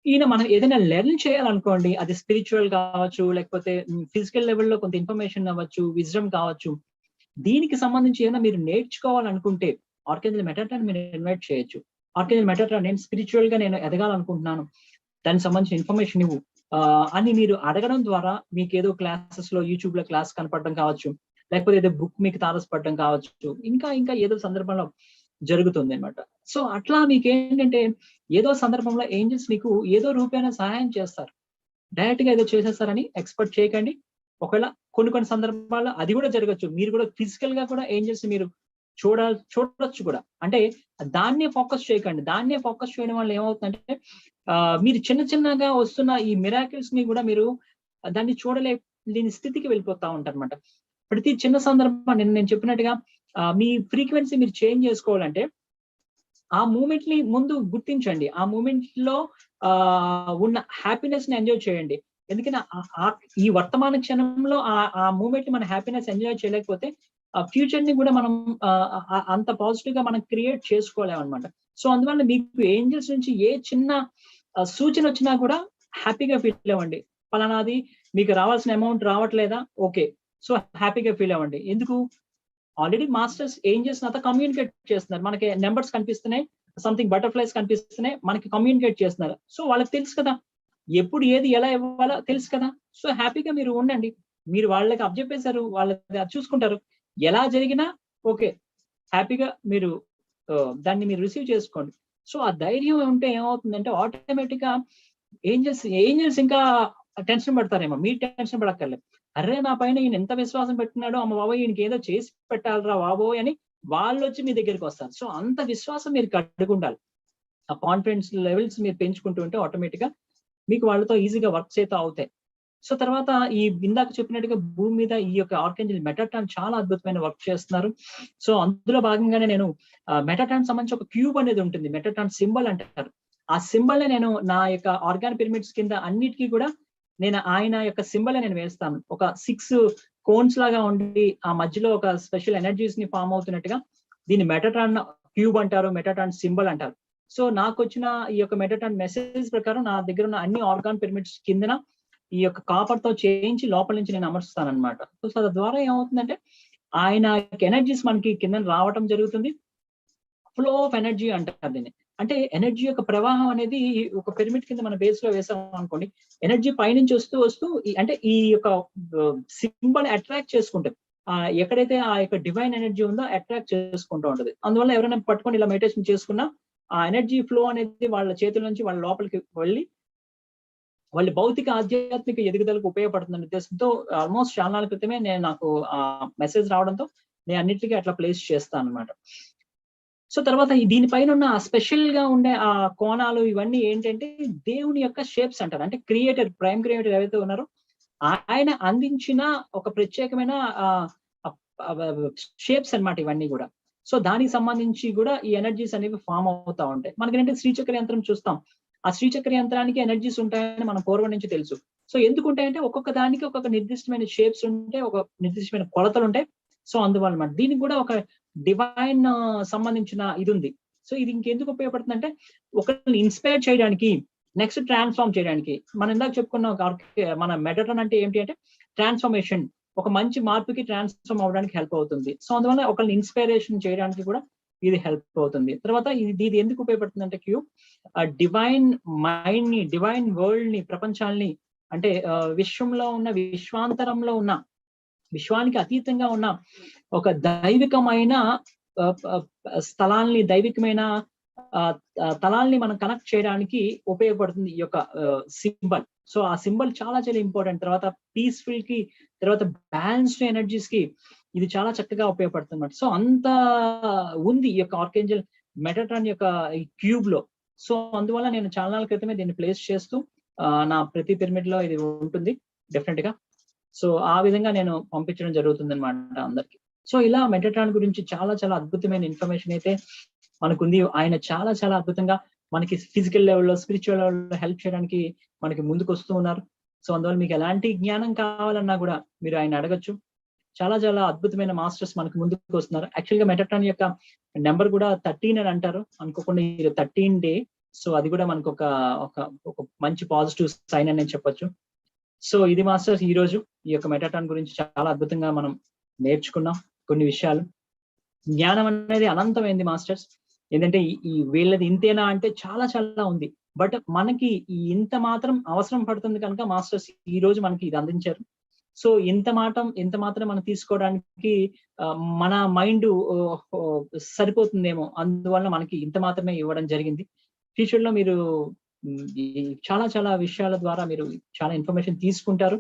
ఈయన మనం ఏదైనా లెర్న్ చేయాలనుకోండి, అది స్పిరిచువల్ కావచ్చు, లేకపోతే ఫిజికల్ లెవెల్లో కొంత ఇన్ఫర్మేషన్ అవ్వచ్చు, విజ్డమ్ కావచ్చు, దీనికి సంబంధించి ఏదైనా మీరు నేర్చుకోవాలనుకుంటే ఆర్కేంజల్ మెటాట్రాన్ మీరు ఇన్వైట్ చేయొచ్చు. ఆర్కేంజల్ మెటాట్రాన్ నేను స్పిరిచువల్ గా నేను ఎదగాలనుకుంటున్నాను, దానికి సంబంధించిన ఇన్ఫర్మేషన్ ఇవ్వు అని మీరు అడగడం ద్వారా మీకు ఏదో క్లాసెస్ లో యూట్యూబ్ లో క్లాస్ కనపడడం కావచ్చు, లేకపోతే ఏదో బుక్ మీకు తారసపడడం కావచ్చు, ఇంకా ఏదో సందర్భంలో జరుగుతుంది అనమాట. సో అట్లా మీకు ఏంటంటే ఏదో సందర్భంలో ఏంజల్స్ మీకు ఏదో రూపేణ సహాయం చేస్తారు. డైరెక్ట్ గా ఏదో చేసేస్తారని ఎక్స్పెక్ట్ చేయకండి. ఒకవేళ కొన్ని సందర్భాల్లో అది కూడా జరగచ్చు, మీరు కూడా ఫిజికల్ గా కూడా ఏంజల్స్ మీరు చూడొచ్చు కూడా. అంటే దాన్నే ఫోకస్ చేయకండి, దాన్నే ఫోకస్ చేయడం వల్ల ఏమవుతుందంటే మీరు చిన్నగా వస్తున్న ఈ మిరాకిల్స్ ని కూడా మీరు దాన్ని చూడలేని స్థితికి వెళ్ళిపోతా ఉంటారు అనమాట. ప్రతి చిన్న సందర్భం నేను చెప్పినట్టుగా మీ ఫ్రీక్వెన్సీ మీరు చేంజ్ చేసుకోవాలంటే ఆ మూమెంట్ ని ముందు గుర్తించండి, ఆ మూమెంట్ లో ఉన్న హ్యాపీనెస్ ని ఎంజాయ్ చేయండి. ఎందుకంటే ఈ వర్తమాన క్షణంలో ఆ మూమెంట్ ని మన హ్యాపీనెస్ ఎంజాయ్ చేయలేకపోతే ఫ్యూచర్ ని కూడా మనం అంత పాజిటివ్ గా మనం క్రియేట్ చేసుకోలేము అనమాట. సో అందువల్ల మీకు ఏంజల్స్ నుంచి ఏ చిన్న సూచన వచ్చినా కూడా హ్యాపీగా ఫీల్ అవ్వండి. పలానాది మీకు రావాల్సిన అమౌంట్ రావట్లేదా, ఓకే, సో హ్యాపీగా ఫీల్ అవ్వండి. ఎందుకు, ఆల్రెడీ మాస్టర్స్ ఏంజల్స్ నాతో కమ్యూనికేట్ చేస్తున్నారు, మనకి నెంబర్స్ కనిపిస్తున్నాయి, సంథింగ్ బటర్ఫ్లైస్ కనిపిస్తున్నాయి, మనకి కమ్యూనికేట్ చేస్తున్నారు. సో వాళ్ళకి తెలుసు కదా ఎప్పుడు ఏది ఎలా ఇవ్వాలో తెలుసు కదా. సో హ్యాపీగా మీరు ఉండండి, మీరు వాళ్ళకి అప్పచెప్పేశారు, వాళ్ళకి చూసుకుంటారు, ఎలా జరిగినా ఓకే, హ్యాపీగా మీరు దాన్ని మీరు రిసీవ్ చేసుకోండి. సో ఆ ధైర్యం ఉంటే ఏమవుతుందంటే ఆటోమేటిక్ గా ఏంజల్స్ ఇంకా టెన్షన్ పడతారేమో, మీరు టెన్షన్ పడక్కర్లేదు. అరే నా పైన ఈయన ఎంత విశ్వాసం పెట్టినాడో, అమ్మ బాబోయ్ ఈయనకి ఏదో చేసి పెట్టాలరా బాబోయ్ అని వాళ్ళు వచ్చి మీ దగ్గరికి వస్తారు. సో అంత విశ్వాసం మీరు కట్టుకుండాలి. ఆ కాన్ఫిడెన్స్ లెవెల్స్ మీరు పెంచుకుంటూ ఉంటే ఆటోమేటిక్ గా మీకు వాళ్ళతో ఈజీగా వర్క్స్ అయితే అవుతాయి. సో తర్వాత ఈ ఇందాక చెప్పినట్టుగా భూమి మీద ఈ యొక్క ఆర్కేంజల్ మెటాట్రాన్ చాలా అద్భుతమైన వర్క్ చేస్తున్నారు. సో అందులో భాగంగానే నేను మెటాట్రాన్ సంబంధించి ఒక క్యూబ్ అనేది ఉంటుంది, మెటాట్రాన్ సింబల్ అంటారు. ఆ సింబల్ నేను నా యొక్క ఆర్గాన్ పిరమిడ్స్ కింద అన్నిటికీ కూడా నేను ఆయన యొక్క సింబల్ నేను వేస్తాను. ఒక 6 కోన్స్ లాగా ఉండి ఆ మధ్యలో ఒక స్పెషల్ ఎనర్జీస్ ని ఫామ్ అవుతున్నట్టుగా దీన్ని మెటాట్రాన్ క్యూబ్ అంటారు, మెటాట్రాన్ సింబల్ అంటారు. సో నాకు వచ్చిన ఈ యొక్క మెటాట్రాన్ మెసేజ్ ప్రకారం నా దగ్గర ఉన్న అన్ని ఆర్గాన్ పిరమిడ్స్ కిందన ఈ యొక్క కాపర్ తో చేయించి లోపల నుంచి నేను అమర్చుతాను అనమాట. సో దాని ద్వారా ఏమవుతుందంటే ఆయన ఎనర్జీస్ మనకి కింద రావటం జరుగుతుంది. ఫ్లో ఆఫ్ ఎనర్జీ అంటారు దీన్ని. అంటే ఎనర్జీ యొక్క ప్రవాహం అనేది ఒక పిరమిడ్ కింద మన బేస్ లో వేసాం అనుకోండి, ఎనర్జీ పైనుంచి వస్తూ అంటే ఈ యొక్క సింబల్ అట్రాక్ట్ చేసుకుంటుంది. ఎక్కడైతే ఆ యొక్క డివైన్ ఎనర్జీ ఉందో అట్రాక్ట్ చేసుకుంటూ ఉంటుంది. అందువల్ల ఎవరైనా పట్టుకొని ఇలా మెడిటేషన్ చేసుకున్నా ఆ ఎనర్జీ ఫ్లో అనేది వాళ్ళ చేతుల నుంచి వాళ్ళ లోపలికి వెళ్ళి వాళ్ళ భౌతిక ఆధ్యాత్మిక ఎదుగుదలకు ఉపయోగపడుతున్న ఉద్దేశంతో ఆల్మోస్ట్ చాలా నాలుగు క్రితమే నాకు ఆ మెసేజ్ రావడంతో నేను అన్నిటికీ అట్లా ప్లేస్ చేస్తాను అనమాట. సో తర్వాత దీనిపైన ఉన్న స్పెషల్ గా ఉండే ఆ కోణాలు ఇవన్నీ ఏంటంటే దేవుని యొక్క షేప్స్ అంటారు. అంటే క్రియేటర్, ప్రైమ్ క్రియేటర్ ఎవరైతే ఉన్నారో ఆయన అందించిన ఒక ప్రత్యేకమైన షేప్స్ అన్నమాట ఇవన్నీ కూడా. సో దానికి సంబంధించి కూడా ఈ ఎనర్జీస్ అనేవి ఫామ్ అవుతా ఉంటాయి. మనకేంటంటే శ్రీచక్ర యంత్రం చూస్తాం, ఆ శ్రీచక్ర యంత్రానికి ఎనర్జీస్ ఉంటాయని మనం పూర్వం నుంచి తెలుసు. సో ఎందుకు ఉంటాయంటే ఒక్కొక్క దానికి ఒక్కొక్క నిర్దిష్టమైన షేప్స్ ఉంటాయి, ఒక నిర్దిష్టమైన కొలతలు ఉంటాయి. సో అందువల్ల అన్నమాట దీనికి కూడా ఒక డివైన్ సంబంధించిన ఇది ఉంది. సో ఇది ఇంకెందుకు ఉపయోగపడుతుంది అంటే ఒకరిని ఇన్స్పైర్ చేయడానికి, నెక్స్ట్ ట్రాన్స్ఫార్మ్ చేయడానికి. మనం ఇందాక చెప్పుకున్న మన మెటట్రాన్ అంటే ఏంటి అంటే ట్రాన్స్ఫర్మేషన్, ఒక మంచి మార్పుకి ట్రాన్స్ఫార్మ్ అవడానికి హెల్ప్ అవుతుంది. సో అందువల్ల ఒకరిని ఇన్స్పిరేషన్ చేయడానికి కూడా ఇది హెల్ప్ అవుతుంది. తర్వాత ఇది ఎందుకు ఉపయోగపడుతుంది అంటే డివైన్ మైండ్ ని, డివైన్ వరల్డ్ ని, ప్రపంచాన్ని, అంటే విశ్వంలో ఉన్న, విశ్వాంతరంలో ఉన్న, విశ్వానికి అతీతంగా ఉన్న ఒక దైవికమైన స్థలాల్ని, దైవికమైన తలాల్ని మనం కనెక్ట్ చేయడానికి ఉపయోగపడుతుంది ఈ యొక్క సింబల్. సో ఆ సింబల్ చాలా చాలా ఇంపార్టెంట్. తర్వాత పీస్ఫుల్ కి, తర్వాత బ్యాలెన్స్డ్ ఎనర్జీస్ కి ఇది చాలా చక్కగా ఉపయోగపడుతుంది అన్నమాట. సో అంత ఉంది ఈ యొక్క ఆర్కేంజల్ మెటట్రాన్ యొక్క ఈ క్యూబ్ లో. సో అందువల్ల నేను చాలా నాలుగు క్రితమే దీన్ని ప్లేస్ చేస్తూ నా ప్రతి పిరమిడ్ లో ఇది ఉంటుంది డెఫినెట్ గా. సో ఆ విధంగా నేను పంపించడం జరుగుతుంది అనమాట అందరికి. సో ఇలా మెటట్రాన్ గురించి చాలా చాలా అద్భుతమైన ఇన్ఫర్మేషన్ అయితే మనకుంది. ఆయన చాలా చాలా అద్భుతంగా మనకి ఫిజికల్ లెవెల్లో, స్పిరిచువల్ లెవెల్లో హెల్ప్ చేయడానికి మనకి ముందుకు వస్తూ ఉన్నారు. సో అందువల్ల మీకు ఎలాంటి జ్ఞానం కావాలన్నా కూడా మీరు ఆయన అడగచ్చు. చాలా చాలా అద్భుతమైన మాస్టర్స్ మనకు ముందుకు వస్తున్నారు. యాక్చువల్ గా మెటట్రాన్ యొక్క నెంబర్ కూడా 13 అని అంటారు, అనుకోకుండా 13 డే. సో అది కూడా మనకు ఒక మంచి పాజిటివ్ సైన్ అని చెప్పొచ్చు. సో ఇది మాస్టర్స్ ఈ రోజు ఈ యొక్క మెటట్రాన్ గురించి చాలా అద్భుతంగా మనం నేర్చుకున్నాం కొన్ని విషయాలు. జ్ఞానం అనేది అనంతమైంది మాస్టర్స్. ఏంటంటే ఈ వీళ్ళది ఇంతేనా అంటే చాలా చాలా ఉంది. బట్ మనకి ఇంత మాత్రం అవసరం పడుతుంది కనుక మాస్టర్స్ ఈ రోజు మనకి ఇది అందించారు. సో ఇంత మాత్రం మనం తీసుకోవడానికి మన మైండ్ సరిపోతుందేమో, అందువల్ల మనకి ఇంత మాత్రమే ఇవ్వడం జరిగింది. ఫ్యూచర్ లో మీరు చాలా చాలా విషయాల ద్వారా మీరు చాలా ఇన్ఫర్మేషన్ తీసుకుంటారు.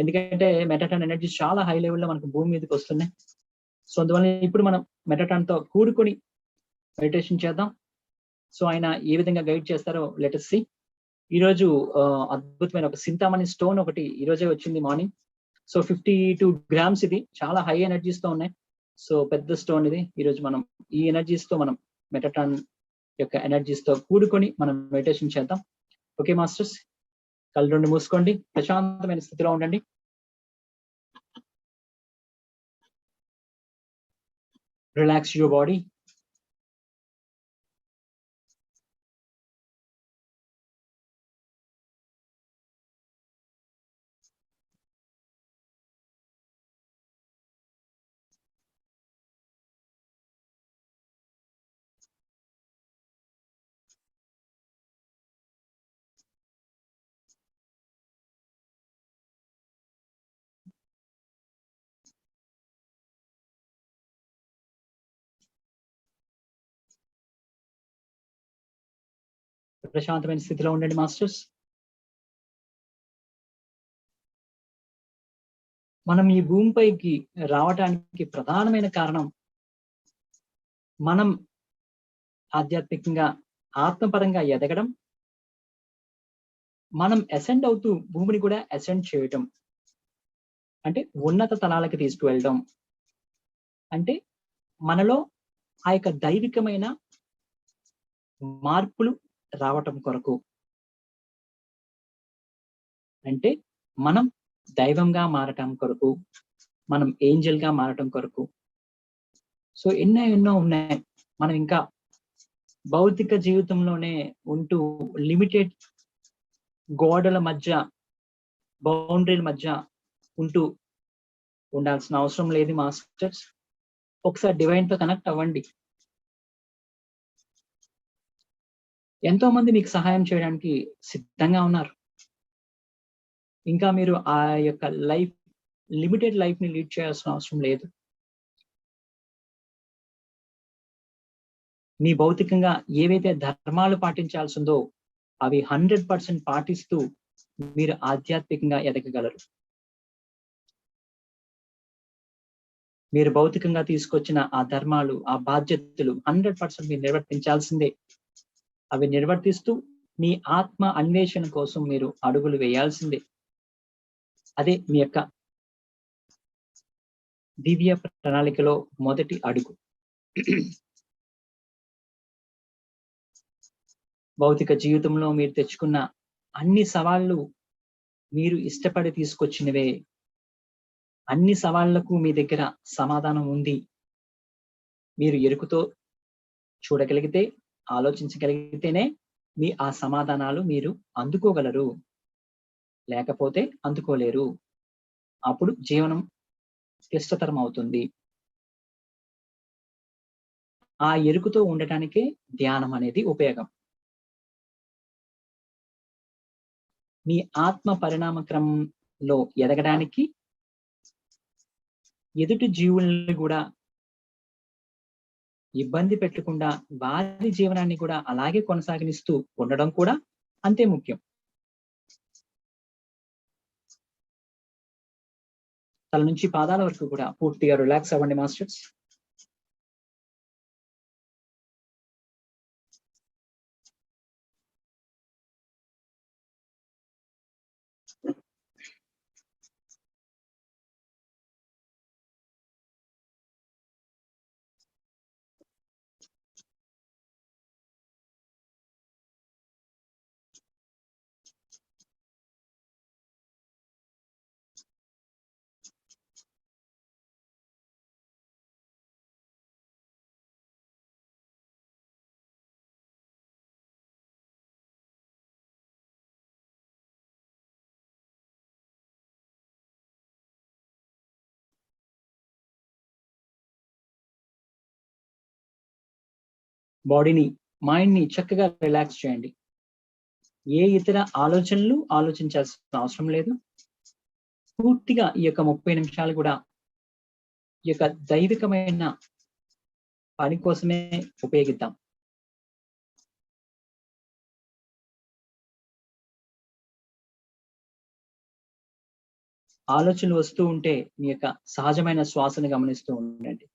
ఎందుకంటే మెటట్రాన్ ఎనర్జీ చాలా హై లెవెల్లో మనకు భూమి మీదకి వస్తున్నాయి. సో అందువల్ల ఇప్పుడు మనం మెటట్రాన్ తో కూడుకొని మెడిటేషన్ చేద్దాం. సో ఆయన ఏ విధంగా గైడ్ చేస్తారో లెట్ us see. ఈ రోజు అద్భుతమైన ఒక సింతామణి స్టోన్ ఒకటి ఈ రోజే వచ్చింది మార్నింగ్. సో 52 grams, ఇది చాలా హై ఎనర్జీస్ తో ఉన్నాయి. సో పెద్ద స్టోన్ ఇది. ఈ రోజు మనం ఈ ఎనర్జీస్ తో మనం మెటట్రాన్ యొక్క ఎనర్జీస్ తో కూడుకొని మనం మెడిటేషన్ చేద్దాం. ఓకే మాస్టర్స్, కళ్ళు రెండు మూసుకోండి, ప్రశాంతమైన స్థితిలో ఉండండి. Relax your body. ప్రశాంతమైన స్థితిలో ఉండండి మాస్టర్స్. మనం ఈ భూమిపైకి రావడానికి ప్రధానమైన కారణం మనం ఆధ్యాత్మికంగా, ఆత్మపరంగా ఎదగడం, మనం అసెండ్ అవుతూ భూమిని కూడా అసెండ్ చేయటం, అంటే ఉన్నత తలాలకి తీసుకువెళ్ళడం, అంటే మనలో ఆ యొక్క దైవికమైన మార్పులు రావటం కొరకు, అంటే మనం దైవంగా మారటం కొరకు, మనం ఏంజల్ గా మారటం కొరకు. సో ఎన్నో ఉన్నాయి. మనం ఇంకా భౌతిక జీవితంలోనే ఉంటూ లిమిటెడ్ గోడల మధ్య, బౌండరీల మధ్య ఉంటూ ఉండాల్సిన అవసరం లేదు మాస్టర్స్. ఒకసారి డివైన్ తో కనెక్ట్ అవ్వండి. ఎంతో మంది మీకు సహాయం చేయడానికి సిద్ధంగా ఉన్నారు. ఇంకా మీరు ఆ యొక్క లిమిటెడ్ లైఫ్ ని లీడ్ చేయాల్సిన అవసరం లేదు. మీ భౌతికంగా ఏవైతే ధర్మాలు పాటించాల్సిందో అవి 100% పాటిస్తూ మీరు ఆధ్యాత్మికంగా ఎదగగలరు. మీరు భౌతికంగా తీసుకొచ్చిన ఆ ధర్మాలు, ఆ బాధ్యతలు 100% మీరు నిర్వర్తించాల్సిందే. అవి నిర్వర్తిస్తూ మీ ఆత్మ అన్వేషణ కోసం మీరు అడుగులు వేయాల్సిందే. అదే మీ యొక్క దివ్య ప్రణాళికలో మొదటి అడుగు. భౌతిక జీవితంలో మీరు తెచ్చుకున్న అన్ని సవాళ్లు మీరు ఇష్టపడి తీసుకొచ్చినవే. అన్ని సవాళ్లకు మీ దగ్గర సమాధానం ఉంది. మీరు ఎరుకుతో చూడగలిగితే, ఆలోచించగలిగితేనే మీ ఆ సమాధానాలు మీరు అందుకోగలరు. లేకపోతే అందుకోలేరు. అప్పుడు జీవనం క్లిష్టతరం అవుతుంది. ఆ ఎరుకుతో ఉండటానికే ధ్యానం అనేది ఉపయోగం. మీ ఆత్మ పరిణామ క్రమంలో ఎదగడానికి ఎదుటి జీవుల్ని కూడా ఇబ్బంది పెట్టకుండా వారి జీవనాన్ని కూడా అలాగే కొనసాగిస్తూ ఉండడం కూడా అంతే ముఖ్యం. తల నుంచి పాదాల వరకు కూడా పూర్తిగా రిలాక్స్ అవ్వండి మాస్టర్స్. బాడీని, మైండ్ ని చక్కగా రిలాక్స్ చేయండి. ఏ ఇతర ఆలోచనలు ఆలోచించాల్సిన అవసరం లేదు. పూర్తిగా ఈ యొక్క 30 నిమిషాలు కూడా ఈ యొక్క దైవికమైన పని కోసమే ఉపయోగిద్దాం. ఆలోచనలు వస్తూ ఉంటే మీ యొక్క సహజమైన శ్వాసను గమనిస్తూ ఉండండి.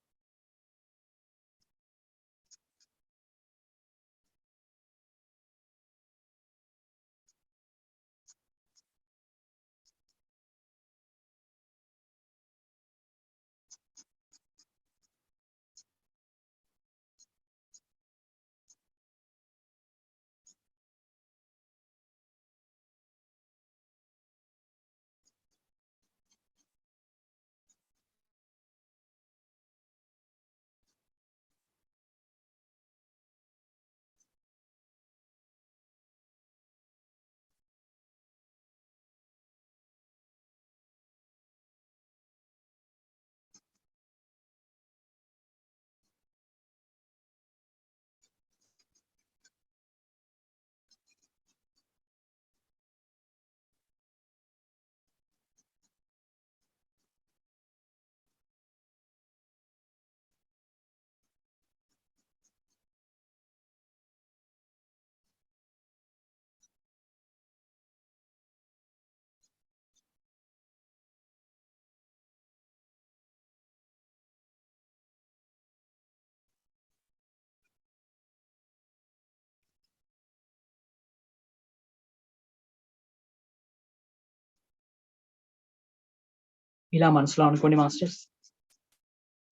ఇలా మనసులో అనుకోండి మాస్టర్స్.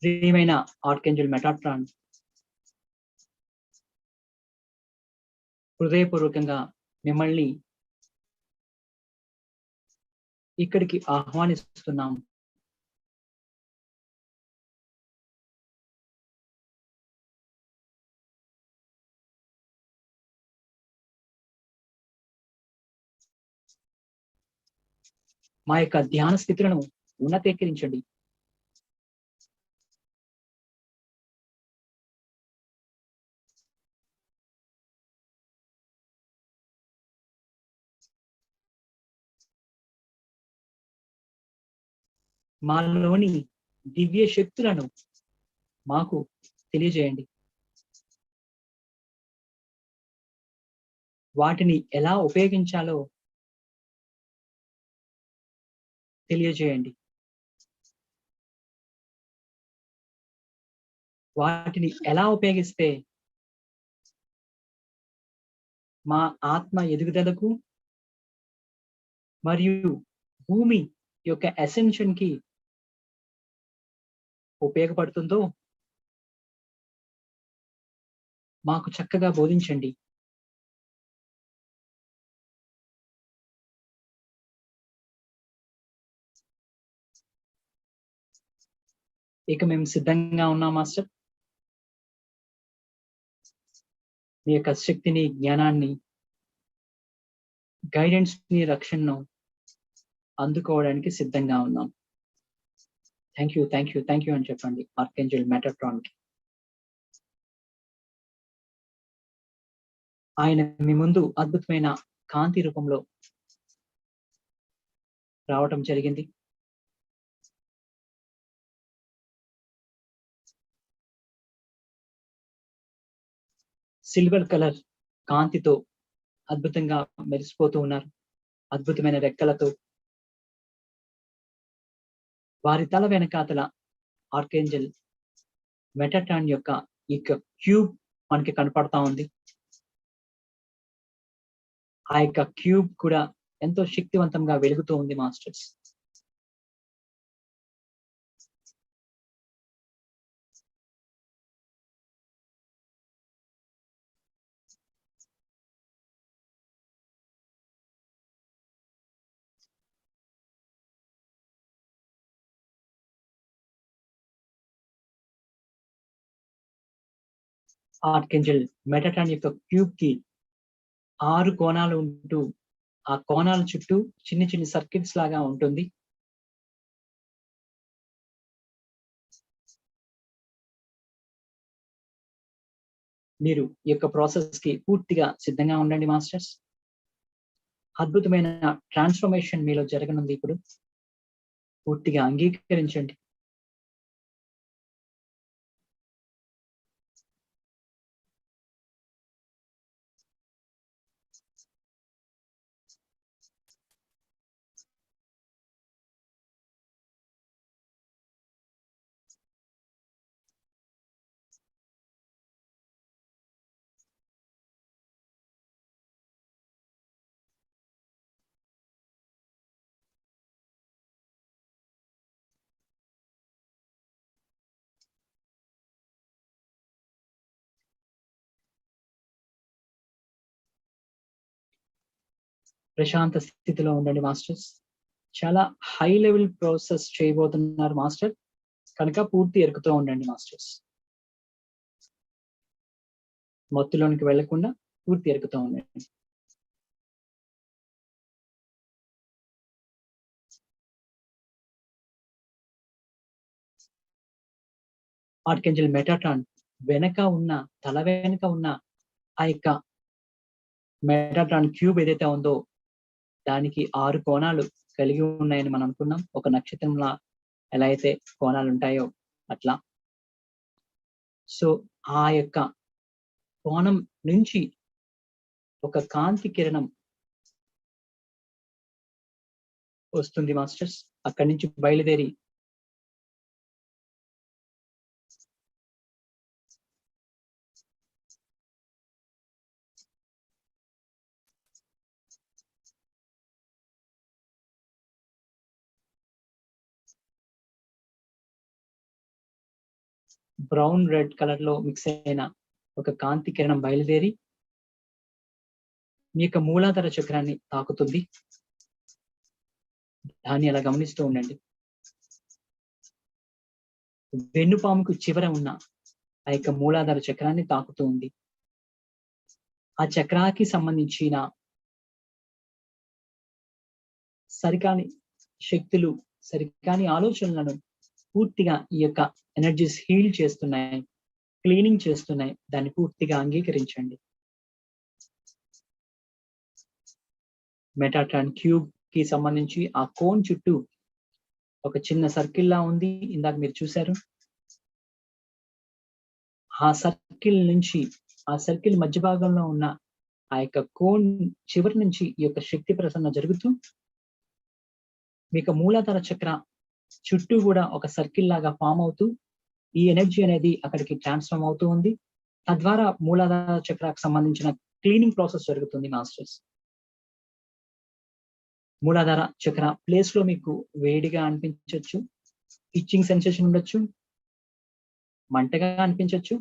ప్రియమైన ఆర్కేంజల్ మెటాట్రాన్ హృదయపూర్వకంగా మిమ్మల్ని ఇక్కడికి ఆహ్వానిస్తున్నాం. మా యొక్క ధ్యాన స్థితులను ఉన్నతీకరించండి. మాలోని దివ్య శక్తులను మాకు తెలియజేయండి. వాటిని ఎలా ఉపయోగించాలో తెలియజేయండి. వాటిని ఎలా ఉపయోగిస్తే మా ఆత్మ ఎదుగుదలకు మరియు భూమి యొక్క అసెన్షన్ కి ఉపయోగపడుతుందో మాకు చక్కగా బోధించండి. ఇక మేము సిద్ధంగా ఉన్నాం మాస్టర్. మీ యొక్క శక్తిని, జ్ఞానాన్ని, గైడెన్స్ ని, రక్షణను అందుకోవడానికి సిద్ధంగా ఉన్నాం. Thank you, thank you, thank you అని చెప్పండి ఆర్కేంజెల్ మెటాట్రాన్ కి. ఆయన మీ ముందు అద్భుతమైన కాంతి రూపంలో రావటం జరిగింది. సిల్వర్ కలర్ కాంతితో అద్భుతంగా మెరిసిపోతూ ఉన్నారు. అద్భుతమైన రెక్కలతో వారి తల వెనకాతల ఆర్కేంజెల్ మెటాట్రాన్ యొక్క ఈ క్యూబ్ మనకి కనపడతా ఉంది. ఆ యొక్క క్యూబ్ కూడా ఎంతో శక్తివంతంగా వెలుగుతూ ఉంది మాస్టర్స్. ఆర్కేంజెల్ మెటాట్రాన్ యొక్క క్యూబ్ కి 6 కోణాలు ఉంటూ ఆ కోణాల చుట్టూ చిన్ని చిన్ని సర్కిల్స్ లాగా ఉంటుంది. మీరు ఈ యొక్క ప్రాసెస్ కి పూర్తిగా సిద్ధంగా ఉండండి మాస్టర్స్. అద్భుతమైన ట్రాన్స్ఫర్మేషన్ మీలో జరగనుంది. ఇప్పుడు పూర్తిగా అంగీకరించండి. ప్రశాంత స్థితిలో ఉండండి మాస్టర్స్. చాలా హై లెవెల్ ప్రాసెస్ చేయబోతున్నారు మాస్టర్, కనుక పూర్తి ఎరుకుతూ ఉండండి మాస్టర్స్. మత్తులోనికి వెళ్లకుండా పూర్తి ఎరుకుతూ ఉండండి. ఆర్కేంజెల్ మెటాట్రాన్ వెనక ఉన్న, తల వెనక ఉన్న ఆ యొక్క మెటాట్రాన్ క్యూబ్ ఏదైతే ఉందో దానికి 6 కోణాలు కలిగి ఉన్నాయని మనం అనుకున్నాం. ఒక నక్షత్రంలా ఎలా అయితే కోణాలు ఉంటాయో అట్లా. సో ఆ యొక్క కోణం నుంచి ఒక కాంతి కిరణం వస్తుంది మాస్టర్స్. అక్కడి నుంచి బయలుదేరి బ్రౌన్ రెడ్ కలర్ లో మిక్స్ అయిన ఒక కాంతి కిరణం బయలుదేరి మీ యొక్క మూలాధార చక్రాన్ని తాకుతుంది. దాన్ని అలా గమనిస్తూ ఉండండి. వెన్నుపాముకు చివర ఉన్న ఆ యొక్క మూలాధార చక్రాన్ని తాకుతూ ఉంది. ఆ చక్రాకి సంబంధించిన సరికాని శక్తులు, సరికాని ఆలోచనలను పూర్తిగా ఈ యొక్క ఎనర్జీస్ హీల్ చేస్తున్నాయి, క్లీనింగ్ చేస్తున్నాయి. దాన్ని పూర్తిగా అంగీకరించండి. మెటాట్రాన్ క్యూబ్ కి సంబంధించి ఆ కోన్ చుట్టూ ఒక చిన్న సర్కిల్ లా ఉంది, ఇందాక మీరు చూశారు. ఆ సర్కిల్ మధ్య భాగంలో ఉన్న ఆ యొక్క కోన్ చివరి నుంచి ఈ యొక్క శక్తి ప్రసరణ జరుగుతూ మీకు మూలాధార చక్ర చుట్టూ కూడా ఒక సర్కిల్ లాగా ఫామ్ అవుతూ ఈ ఎనర్జీ అనేది అక్కడికి ట్రాన్స్ఫార్మ్ అవుతూ ఉంది. తద్వారా మూలాధార చక్రకు సంబంధించిన క్లీనింగ్ ప్రాసెస్ జరుగుతుంది మాస్టర్స్. మూలాధార చక్ర ప్లేస్ లో మీకు వేడిగా అనిపించవచ్చు, ఇచ్చింగ్ సెన్సేషన్ ఉండొచ్చు, మంటగా అనిపించవచ్చు.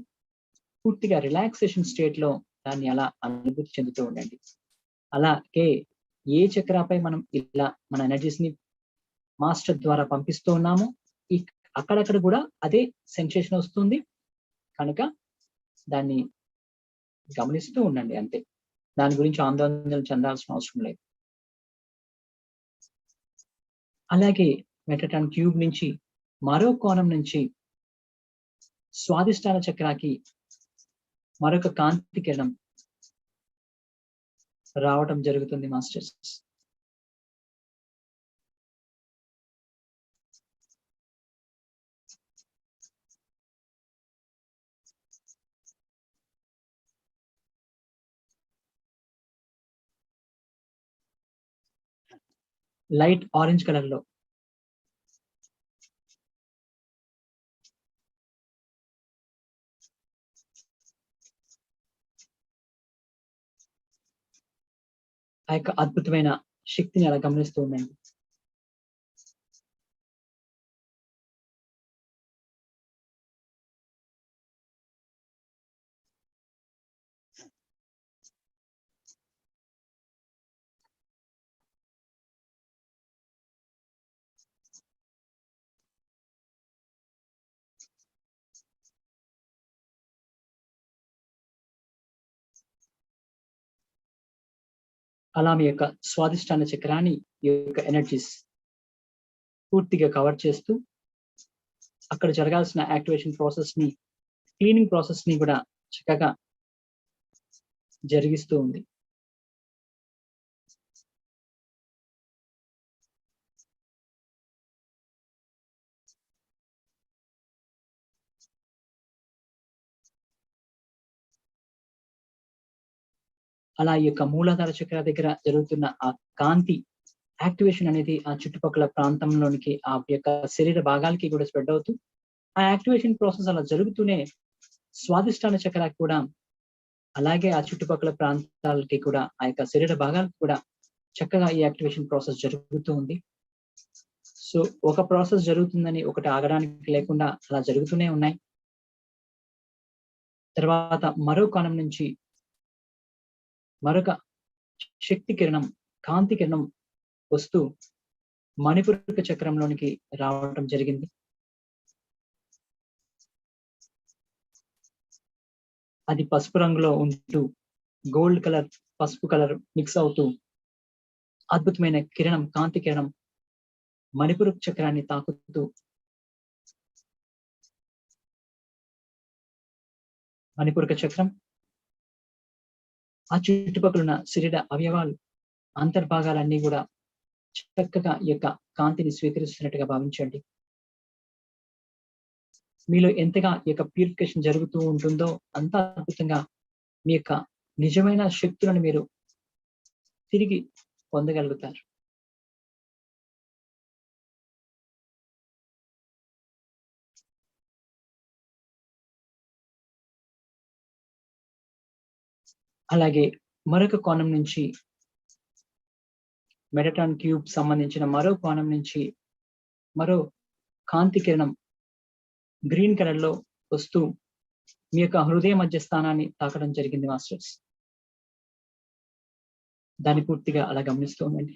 పూర్తిగా రిలాక్సేషన్ స్టేట్ లో దాన్ని అలా అనుభూతి చెందుతూ ఉండండి. అలాగే ఏ చక్రాపై మనం ఇలా మన ఎనర్జీస్ ని మాస్టర్ ద్వారా పంపిస్తూ ఉన్నామో అక్కడక్కడ కూడా అదే సెన్సేషన్ వస్తుంది. కనుక దాన్ని గమనిస్తూ ఉండండి అంతే. దాని గురించి ఆందోళన చెందాల్సిన అవసరం లేదు. అలాగే మెటాట్రాన్ క్యూబ్ నుంచి మరో కోణం నుంచి స్వాదిష్టాన చక్రాకి మరొక కాంతి కిరణం రావటం జరుగుతుంది మాస్టర్స్. లైట్ ఆరెంజ్ కలర్ లో ఆ యొక్క అద్భుతమైన శక్తిని అలా గమనిస్తూ ఉండండి. అలా మీ యొక్క స్వాదిష్టాన చక్రాన్ని ఈ యొక్క ఎనర్జీస్ పూర్తిగా కవర్ చేస్తూ అక్కడ జరగాల్సిన యాక్టివేషన్ ప్రాసెస్ ని, క్లీనింగ్ ప్రాసెస్ ని కూడా చక్కగా జరిగిస్తూ ఉంది. అలా ఈ యొక్క మూలాధార చక్ర దగ్గర జరుగుతున్న ఆ కాంతి యాక్టివేషన్ అనేది ఆ చుట్టుపక్కల ప్రాంతంలోనికి ఆ యొక్క శరీర భాగాలకి కూడా స్ప్రెడ్ అవుతూ ఆ యాక్టివేషన్ ప్రాసెస్ అలా జరుగుతూనే స్వాదిష్టాన చక్రాకి కూడా అలాగే ఆ చుట్టుపక్కల ప్రాంతాలకి కూడా ఆ యొక్క శరీర భాగాలకు కూడా చక్కగా ఈ యాక్టివేషన్ ప్రాసెస్ జరుగుతూ ఉంది. సో ఒక ప్రాసెస్ జరుగుతుందని ఒకటి ఆగడానికి లేకుండా అలా జరుగుతూనే ఉన్నాయి. తర్వాత మరో కోణం నుంచి మరొక శక్తి కిరణం, కాంతి కిరణం వస్తూ మణిపూరక చక్రంలోనికి రావడం జరిగింది. అది పసుపు రంగులో ఉంటూ గోల్డ్ కలర్, పసుపు కలర్ మిక్స్ అవుతూ అద్భుతమైన కిరణం, కాంతి కిరణం మణిపూరక చక్రాన్ని తాకుతూ మణిపూరక చక్రం ఆ చుట్టుపక్కల ఉన్న శరీర అవయవాలు, అంతర్భాగాలన్నీ కూడా చక్కగా ఈ యొక్క కాంతిని స్వీకరిస్తున్నట్టుగా భావించండి. మీలో ఎంతగా ఈ యొక్క ప్యూరిఫికేషన్ జరుగుతూ ఉంటుందో అంత అద్భుతంగా మీ యొక్క నిజమైన శక్తులను మీరు తిరిగి పొందగలుగుతారు. అలాగే మరొక కోణం నుంచి మెటాట్రాన్ క్యూబ్ సంబంధించిన మరో కోణం నుంచి మరో కాంతి కిరణం గ్రీన్ కలర్ లో వస్తూ మీ యొక్క హృదయ మధ్య స్థానాన్ని తాకడం జరిగింది మాస్టర్స్. దాన్ని పూర్తిగా అలా గమనిస్తూ ఉండండి.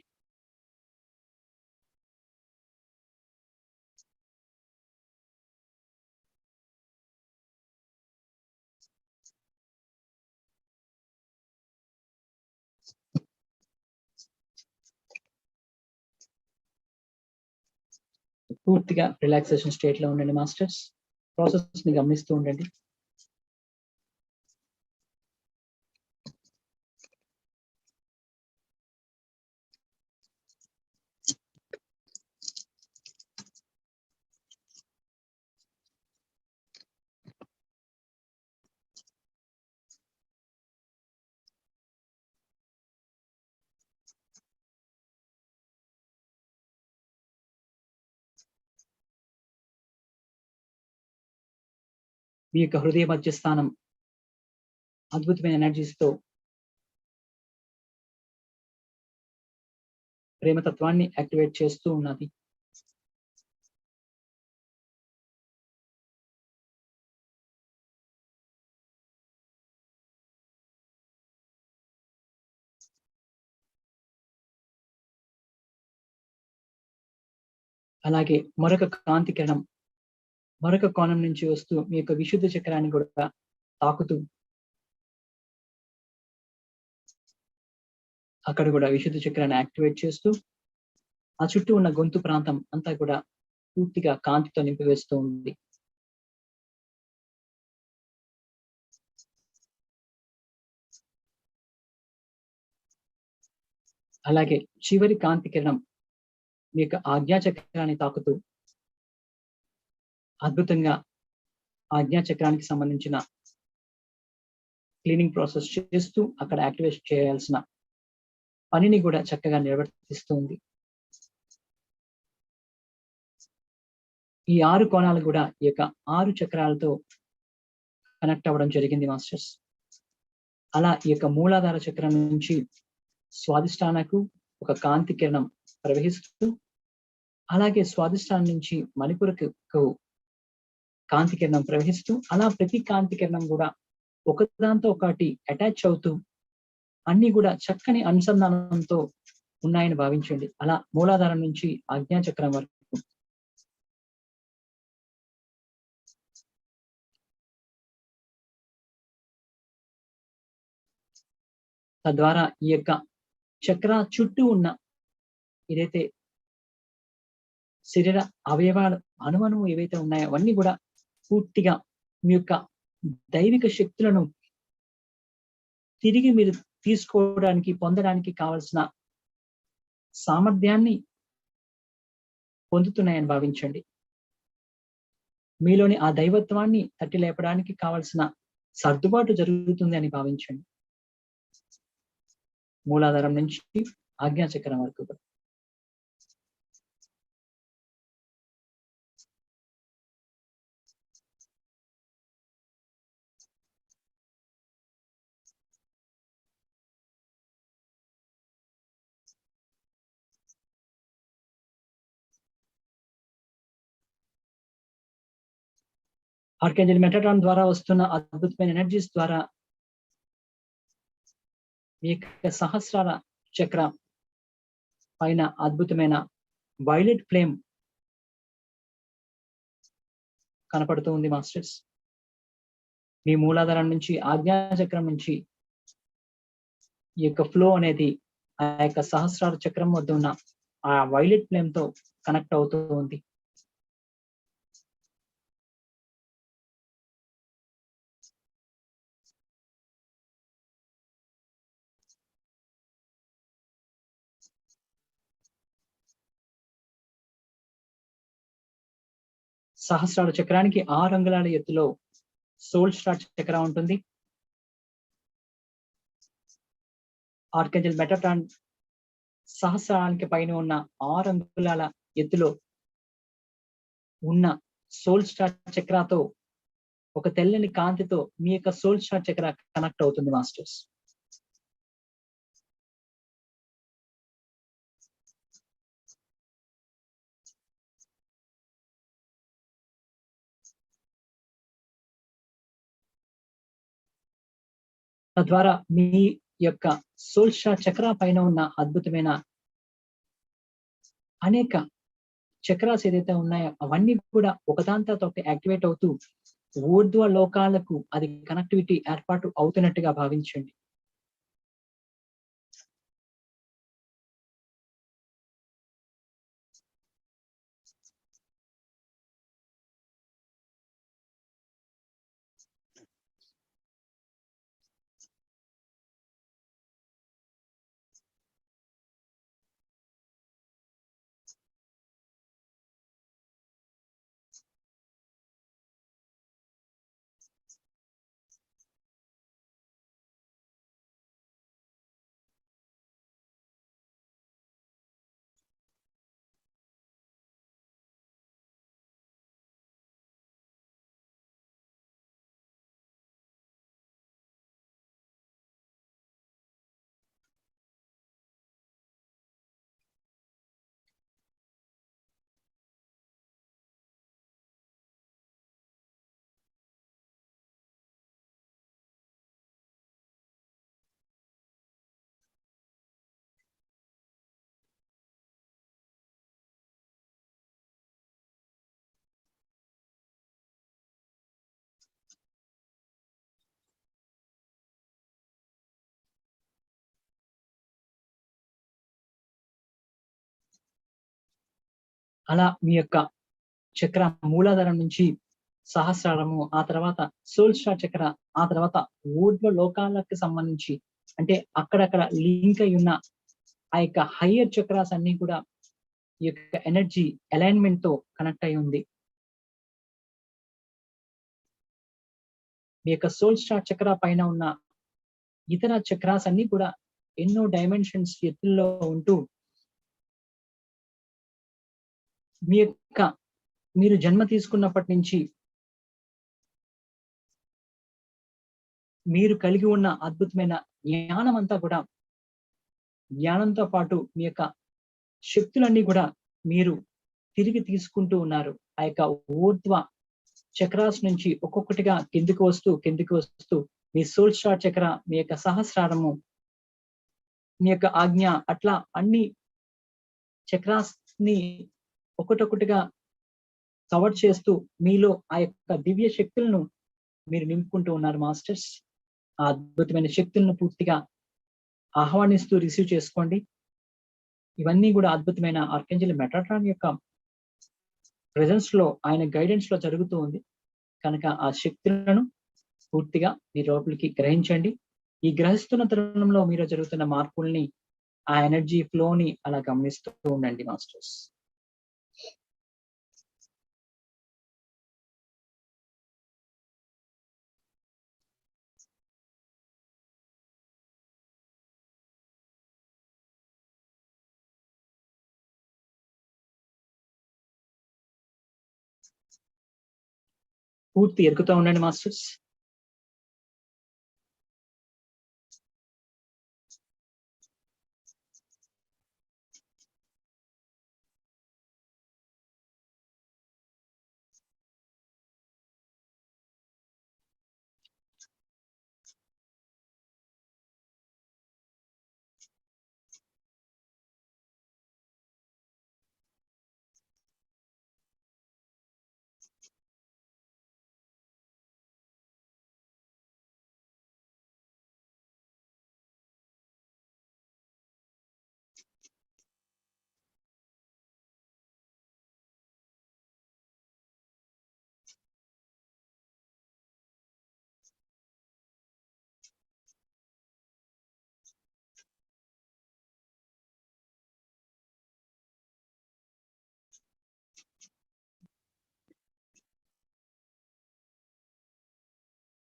పూర్తిగా రిలాక్సేషన్ స్టేట్ లో ఉండండి మాస్టర్స్. ప్రాసెస్ ని గమనిస్తూ ఉండండి. మీ యొక్క హృదయ మధ్యస్థానం అద్భుతమైన ఎనర్జీస్తో ప్రేమతత్వాన్ని యాక్టివేట్ చేస్తూ ఉన్నది. అలాగే మరొక కాంతి కిరణం మరొక కోణం నుంచి వస్తూ మీ యొక్క విశుద్ధ చక్రాన్ని కూడా తాకుతూ అక్కడ కూడా విశుద్ధ చక్రాన్ని యాక్టివేట్ చేస్తూ ఆ చుట్టూ ఉన్న గొంతు ప్రాంతం అంతా కూడా పూర్తిగా కాంతితో నింపివేస్తూ ఉంది. అలాగే చివరి కాంతి కిరణం మీ యొక్క ఆజ్ఞా చక్రాన్ని తాకుతూ అద్భుతంగా ఆజ్ఞా చక్రానికి సంబంధించిన క్లీనింగ్ ప్రాసెస్ చేస్తూ అక్కడ యాక్టివేట్ చేయాల్సిన పనిని కూడా చక్కగా నిర్వర్తిస్తుంది. ఈ 6 కోణాలు కూడా ఈ యొక్క 6 చక్రాలతో కనెక్ట్ అవ్వడం జరిగింది మాస్టర్స్. అలా ఈ యొక్క మూలాధార చక్రం నుంచి స్వాదిష్టానకు ఒక కాంతి కిరణం ప్రవహిస్తూ అలాగే స్వాదిష్టానం నుంచి మణిపురకు కాంతి కిరణం ప్రవహిస్తూ అలా ప్రతి కాంతి కిరణం కూడా ఒకదాంతో ఒకటి అటాచ్ అవుతూ అన్ని కూడా చక్కని అనుసంధానంతో ఉన్నాయని భావించండి. అలా మూలాధారం నుంచి ఆజ్ఞా చక్రం వరకు తద్వారా ఈ యొక్క చక్ర చుట్టూ ఉన్న ఏదైతే శరీర అవయవాలు అణువణువు ఏవైతే ఉన్నాయో అవన్నీ కూడా పూర్తిగా మీ యొక్క దైవిక శక్తులను తిరిగి మీరు తీసుకోవడానికి పొందడానికి కావలసిన సామర్థ్యాన్ని పొందుతున్నాయని భావించండి. మీలోని ఆ దైవత్వాన్ని తట్టి లేపడానికి కావలసిన సర్దుబాటు జరుగుతుంది అని భావించండి. మూలాధారం నుంచి ఆజ్ఞాచక్రం వరకు కూడా. ఆర్కేంజల్ మెటాట్రాన్ ద్వారా వస్తున్న అద్భుతమైన ఎనర్జీస్ ద్వారా మీ యొక్క సహస్రార చక్ర పైన అద్భుతమైన వైలెట్ ఫ్లేమ్ కనపడుతూ ఉంది మాస్టర్స్. మీ మూలాధారం నుంచి ఆజ్ఞా చక్రం నుంచి ఈ యొక్క ఫ్లో అనేది ఆ యొక్క సహస్రార చక్రం వద్ద ఉన్న ఆ వైలెట్ ఫ్లేమ్ తో కనెక్ట్ అవుతూ ఉంది. సహస్రార చక్రానికి 6 అంగుళాల ఎత్తులో సోల్ స్టార్ చక్ర ఉంటుంది. ఆర్కేంజల్ మెటాట్రాన్ సహస్రానికి పైన ఉన్న 6 అంగుళాల ఎత్తులో ఉన్న సోల్ స్టార్ చక్రతో ఒక తెల్లని కాంతితో మీ యొక్క సోల్ స్టార్ చక్ర కనెక్ట్ అవుతుంది మాస్టర్స్. తద్వారా మీ యొక్క సోల్ స్టార్ చక్ర పైన ఉన్న అద్భుతమైన అనేక చక్రాస్ ఏదైతే ఉన్నాయో అవన్నీ కూడా ఒకదాంతో ఒకటి యాక్టివేట్ అవుతూ ఊర్ధ్వ లోకాలకు అది కనెక్టివిటీ ఏర్పాటు అవుతున్నట్టుగా భావించండి. అలా మీ యొక్క చక్ర మూలాధారం నుంచి సహస్రారము, ఆ తర్వాత సోల్ స్టార్ చక్ర, ఆ తర్వాత ఊర్ధ్వ లోకాలకు సంబంధించి అంటే అక్కడక్కడ లింక్ అయి ఉన్న ఆ యొక్క హయ్యర్ చక్రాస్ అన్ని కూడా ఈ యొక్క ఎనర్జీ అలైన్మెంట్ తో కనెక్ట్ అయి ఉంది. మీ యొక్క సోల్ స్టార్ చక్ర పైన ఉన్న ఇతర చక్రాస్ అన్ని కూడా ఎన్నో డైమెన్షన్స్ ఎత్తుల్లో ఉంటూ మీరు జన్మ తీసుకున్నప్పటి నుంచి మీరు కలిగి ఉన్న అద్భుతమైన జ్ఞానం అంతా కూడా, జ్ఞానంతో పాటు మీ యొక్క శక్తులన్నీ కూడా మీరు తిరిగి తీసుకుంటూ ఉన్నారు. ఆ యొక్క ఊర్ధ్వ చక్రాస్ నుంచి ఒక్కొక్కటిగా కిందికి వస్తూ మీ సోల్ స్టార్ చక్ర, మీ యొక్క సహస్రారము, మీ యొక్క ఆజ్ఞ, అట్లా అన్ని చక్రాస్ ని ఒకటొకటిగా కవర్ చేస్తూ మీలో ఆ యొక్క దివ్య శక్తులను మీరు నింపుకుంటూ ఉన్నారు మాస్టర్స్. ఆ అద్భుతమైన శక్తులను పూర్తిగా ఆహ్వానిస్తూ రిసీవ్ చేసుకోండి. ఇవన్నీ కూడా అద్భుతమైన ఆర్కేంజెల్ మెటాట్రాన్ యొక్క ప్రెజెన్స్ లో, ఆయన గైడెన్స్ లో జరుగుతూ ఉంది కనుక ఆ శక్తులను పూర్తిగా మీ లోపలికి గ్రహించండి. ఈ గ్రహిస్తున్న తరుణంలో మీరు జరుగుతున్న మార్పుల్ని, ఆ ఎనర్జీ ఫ్లోని అలా గమనిస్తూ ఉండండి మాస్టర్స్. పూర్తి ఎరుకుతూ ఉండండి మాస్టర్స్.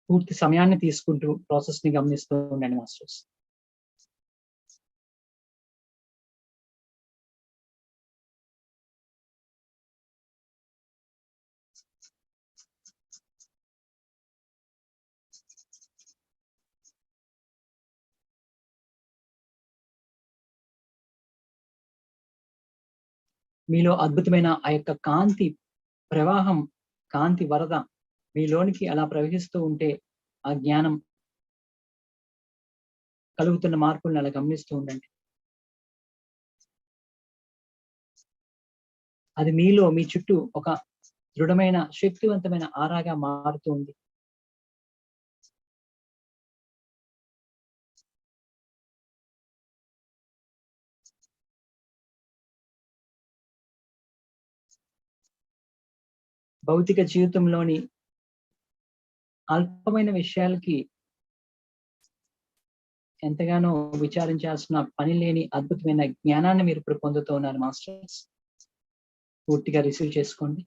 పూర్తి సమయాన్ని తీసుకుంటూ ప్రాసెస్ ని గమనిస్తూ ఉండండి మాస్టర్స్. మీలో అద్భుతమైన ఆ యొక్క కాంతి ప్రవాహం, కాంతి వరద మీలోనికి అలా ప్రవహిస్తూ ఉంటే ఆ జ్ఞానం కలుగుతున్న మార్పులను అలా గమనిస్తూ ఉండండి. అది మీలో, మీ చుట్టూ ఒక దృఢమైన శక్తివంతమైన ఆరాగా మారుతూ ఉంది. భౌతిక జీవితంలోని అల్పమైన విషయాలకి ఎంతగానో విచారించాల్సిన పని లేని అద్భుతమైన జ్ఞానాన్ని మీరు ఇప్పుడు పొందుతూ ఉన్నారు మాస్టర్స్. పూర్తిగా రిసీవ్ చేసుకోండి.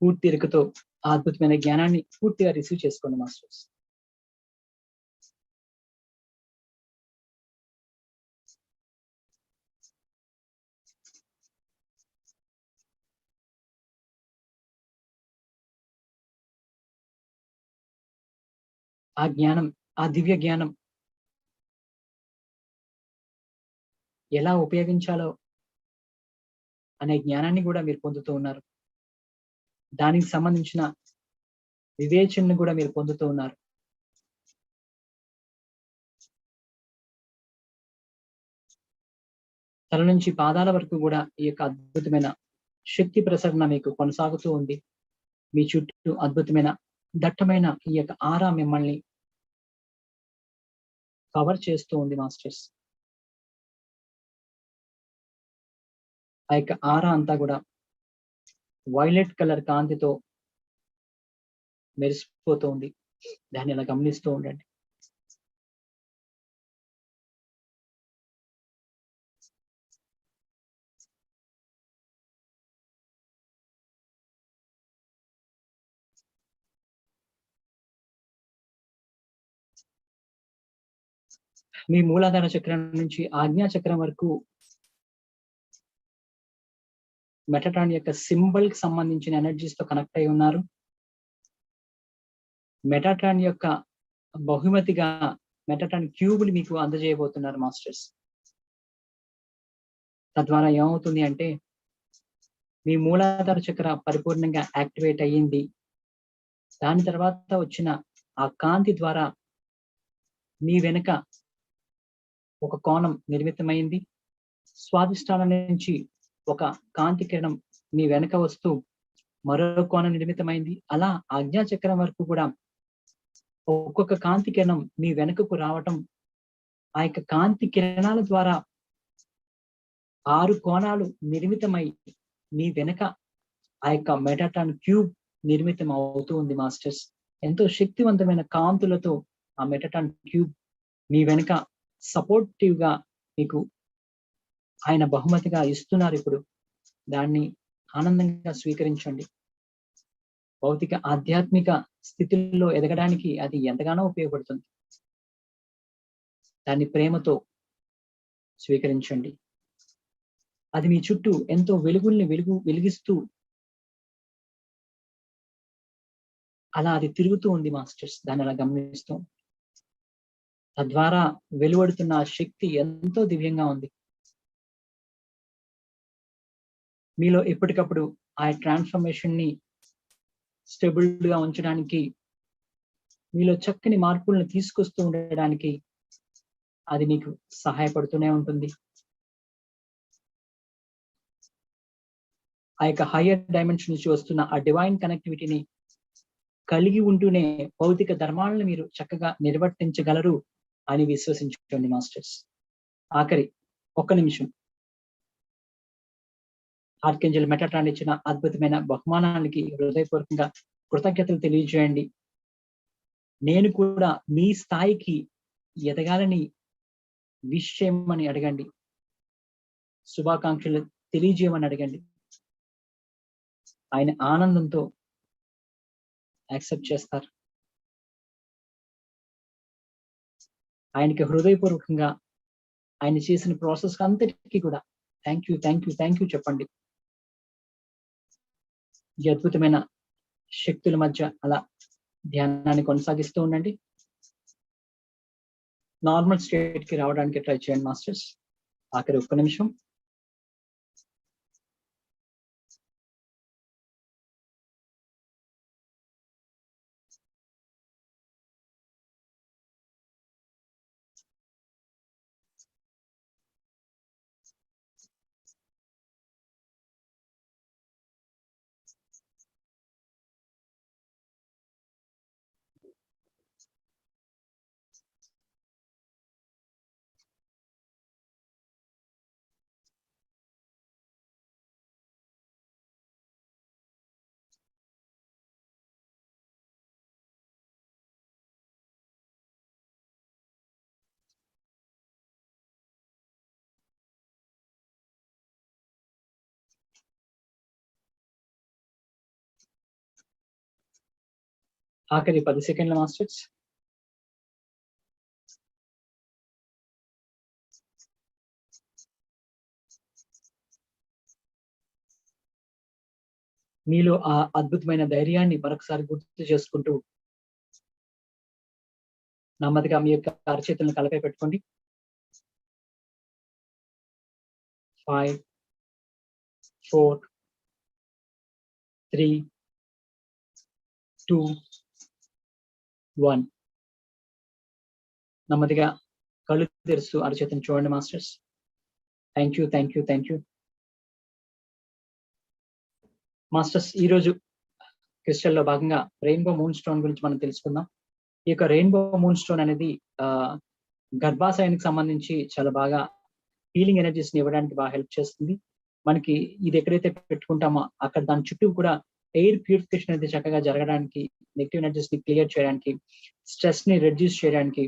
పూర్తి ఎరుకతో ఆ అద్భుతమైన జ్ఞానాన్ని పూర్తిగా రిసీవ్ చేసుకోండి మాస్టర్స్. ఆ జ్ఞానం, ఆ దివ్య జ్ఞానం ఎలా ఉపయోగించాలో అనే జ్ఞానాన్ని కూడా మీరు పొందుతూ ఉన్నారు. దానికి సంబంధించిన వివేచనను కూడా మీరు పొందుతూ ఉన్నారు. తల నుంచి పాదాల వరకు కూడా ఈ యొక్క అద్భుతమైన శక్తి ప్రసరణ మీకు కొనసాగుతూ ఉంది. మీ చుట్టూ అద్భుతమైన దట్టమైన ఈ యొక్క ఆరా మిమ్మల్ని కవర్ చేస్తూ ఉంది మాస్టర్స్. ఆ యొక్క ఆరా అంతా కూడా వైలెట్ కలర్ కాంతితో మెరిసిపోతూ ఉంది. దాన్ని అలా గమనిస్తూ ఉండండి. మీ మూలాధార చక్రం నుంచి ఆజ్ఞా చక్రం వరకు మెటట్రాన్ యొక్క సింబల్ కి సంబంధించిన ఎనర్జీస్ తో కనెక్ట్ అయి ఉన్నారు. మెటాట్రాన్ యొక్క బహుమతిగా మెటాట్రాన్ క్యూబులు మీకు అందజేయబోతున్నారు మాస్టర్స్. తద్వారా ఏమవుతుంది అంటే మీ మూలాధార చక్ర పరిపూర్ణంగా యాక్టివేట్ అయ్యింది. దాని తర్వాత వచ్చిన ఆ కాంతి ద్వారా మీ వెనుక ఒక కోణం నిర్మితమైంది. స్వాదిష్టానం నుంచి ఒక కాంతి కిరణం మీ వెనుక వస్తూ మరో కోణం నిర్మితమైంది. అలా ఆజ్ఞా చక్రం వరకు కూడా ఒక్కొక్క కాంతి కిరణం మీ వెనుకకు రావటం, ఆ యొక్క కాంతి కిరణాల ద్వారా 6 కోణాలు నిర్మితమై మీ వెనుక ఆ యొక్క మెటాట్రాన్ క్యూబ్ నిర్మితం అవుతూ ఉంది మాస్టర్స్. ఎంతో శక్తివంతమైన కాంతులతో ఆ మెటాట్రాన్ క్యూబ్ మీ వెనుక సపోర్టివ్ గా మీకు ఆయన బహుమతిగా ఇస్తున్నారు. ఇప్పుడు దాన్ని ఆనందంగా స్వీకరించండి. భౌతిక ఆధ్యాత్మిక స్థితిలో ఎదగడానికి అది ఎంతగానో ఉపయోగపడుతుంది. దాన్ని ప్రేమతో స్వీకరించండి. అది మీ చుట్టూ ఎంతో వెలుగుల్ని వెలిగిస్తూ అలా అది తిరుగుతూ ఉంది మాస్టర్స్. దాన్ని అలా గమనిస్తూ తద్వారా వెలువడుతున్న ఆ శక్తి ఎంతో దివ్యంగా ఉంది. మీలో ఎప్పటికప్పుడు ఆ ట్రాన్స్ఫర్మేషన్ ని స్టేబుల్ గా ఉంచడానికి, మీలో చక్కని మార్పులను తీసుకొస్తూ ఉండడానికి అది మీకు సహాయపడుతూనే ఉంటుంది. ఆ యొక్క హయ్యర్ డైమెన్షన్ నుంచి వస్తున్న ఆ డివైన్ కనెక్టివిటీని కలిగి ఉంటూనే భౌతిక ధర్మాలను మీరు చక్కగా నిర్వర్తించగలరు అని విశ్వసించుకోండి మాస్టర్స్. ఆఖరి 1 నిమిషం ఆర్కేంజల్ మెటాట్రాన్ ఇచ్చిన అద్భుతమైన బహుమానానికి హృదయపూర్వకంగా కృతజ్ఞతలు తెలియజేయండి. నేను కూడా మీ స్థాయికి ఎదగాలని విష్ చేయమని అడగండి. శుభాకాంక్షలు తెలియజేయమని అడగండి. ఆయన ఆనందంతో యాక్సెప్ట్ చేస్తారు. ఆయనకి హృదయపూర్వకంగా ఆయన చేసిన ప్రాసెస్ అంతటికీ కూడా thank you, thank you, thank you చెప్పండి. ఈ అద్భుతమైన శక్తుల మధ్య అలా ధ్యానాన్ని కొనసాగిస్తూ ఉండండి. నార్మల్ స్టేట్ కి రావడానికి ట్రై చేయండి మాస్టర్స్. ఆఖరి 1 నిమిషం. ఆఖరి 10 సెకండ్ల మాస్టర్స్. మీలో ఆ అద్భుతమైన ధైర్యాన్ని మరొకసారి గుర్తు చేసుకుంటూ నెమ్మదిగా మీ యొక్క అరచేతులను కలపై పెట్టుకోండి. 5, 4, 3, 2, 1. నెమ్మదిగా కళ్ళు తెరుస్తూ అరచేతిని చూడండి masters. Thank you, thank you, thank you. Masters, ఈరోజు క్రిస్టల్ లో భాగంగా రెయిన్బో మూన్ స్టోన్ గురించి మనం తెలుసుకుందాం. ఈ యొక్క రెయిన్బో మూన్ స్టోన్ అనేది గర్భాశయానికి సంబంధించి చాలా బాగా హీలింగ్ ఎనర్జీస్ ని ఇవ్వడానికి బాగా హెల్ప్ చేస్తుంది. మనకి ఇది ఎక్కడైతే పెట్టుకుంటామో అక్కడ దాని చుట్టూ కూడా ఎయిర్ ప్యూరిఫికేషన్ అనేది చక్కగా జరగడానికి, నెగిటివ్ ఎనర్జీస్ ని క్లియర్ చేయడానికి, స్ట్రెస్ ని రెడ్యూస్ చేయడానికి,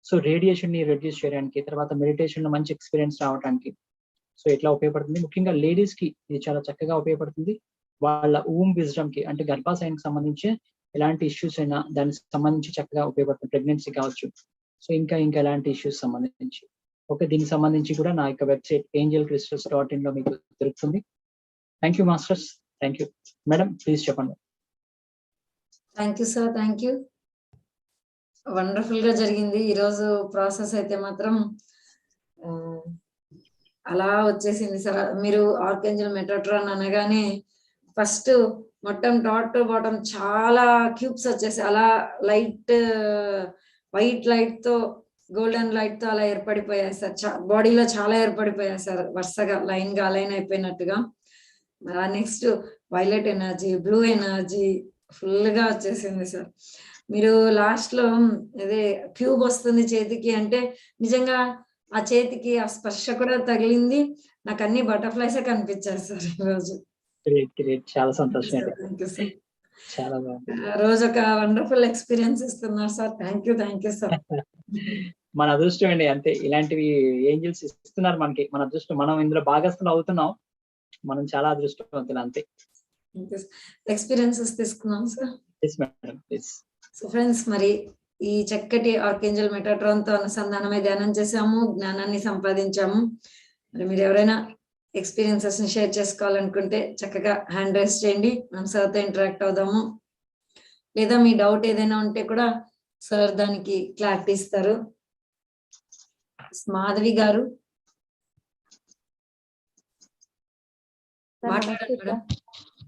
సో రేడియేషన్ ని రెడ్యూస్ చేయడానికి, తర్వాత మెడిటేషన్ లో మంచి ఎక్స్పీరియన్స్ రావడానికి సో ఇట్లా ఉపయోగపడుతుంది. ముఖ్యంగా లేడీస్ కి ఇది చాలా చక్కగా ఉపయోగపడుతుంది. వాళ్ళ ఊమ్ విజ్డమ్ కి అంటే గర్భాశయానికి సంబంధించి ఎలాంటి ఇష్యూస్ అయినా దానికి సంబంధించి చక్కగా ఉపయోగపడుతుంది. ప్రెగ్నెన్సీ కావచ్చు, సో ఇంకా ఎలాంటి ఇష్యూస్ సంబంధించి ఓకే. దీనికి సంబంధించి కూడా నా యొక్క వెబ్సైట్ angelcrystals.in లో మీకు దొరుకుతుంది. Thank you masters, thank you. Madam please చెప్పండి. Thank you sir, thank you. Wonderful గా జరిగింది ఈరోజు ప్రాసెస్ అయితే మాత్రం. అలా వచ్చేసింది సార్. మీరు ఆర్కేంజల్ మెటాట్రాన్ అనగానే ఫస్ట్ మొత్తం టాప్ టు బాటమ్ చాలా క్యూబ్స్ వచ్చేసి అలా లైట్ వైట్ లైట్ తో గోల్డెన్ లైట్ తో అలా ఏర్పడిపోయాయి సార్. బాడీలో చాలా ఏర్పడిపోయాయి సార్, వరుసగా లైన్ గా అలైన్ అయిపోయినట్టుగా. Next violet energy, blue energy full గా వచ్చేసింది సార్. మీరు లాస్ట్ లో అదే క్యూబ్ వస్తుంది చేతికి అంటే నిజంగా ఆ చేతికి ఆ స్పర్శ కూడా తగిలింది. నాకు అన్ని బటర్ఫ్లైసే కనిపించాయి సార్ ఈరోజు. చాలా సంతోషం అండి. చాలా బాగుంది. రోజు ఒక వండర్ఫుల్ ఎక్స్పీరియన్స్ ఇస్తున్నారు సార్. Thank you sir. మన అదృష్టం అండి, అంతే. ఇలాంటివి ఏంజల్స్ ఇస్తున్నారు మనకి. మన అదృష్టం, మనం ఇందులో భాగస్థులు అవుతున్నాం. మనం చాలా అదృష్టవంతులు, అంతే. ఎక్స్పీరియన్సెస్ తీసుకున్నాం సార్. ప్లీజ్. సో ఫ్రెండ్స్, మరి ఈ చక్కటి ఆర్కేంజల్ మెటాట్రాన్ తో అనుసంధానమై ధ్యానం చేసాము, జ్ఞానాన్ని సంపాదించాము. మరి మీరు ఎవరైనా ఎక్స్పీరియన్సెస్ ని షేర్ చేసుకోవాలనుకుంటే చక్కగా హ్యాండ్ రైస్ చేయండి, మనం సార్తో ఇంటరాక్ట్ అవుదాము. లేదా మీ డౌట్ ఏదైనా ఉంటే కూడా సార్ దానికి క్లారిటీ ఇస్తారు. మాధవి గారు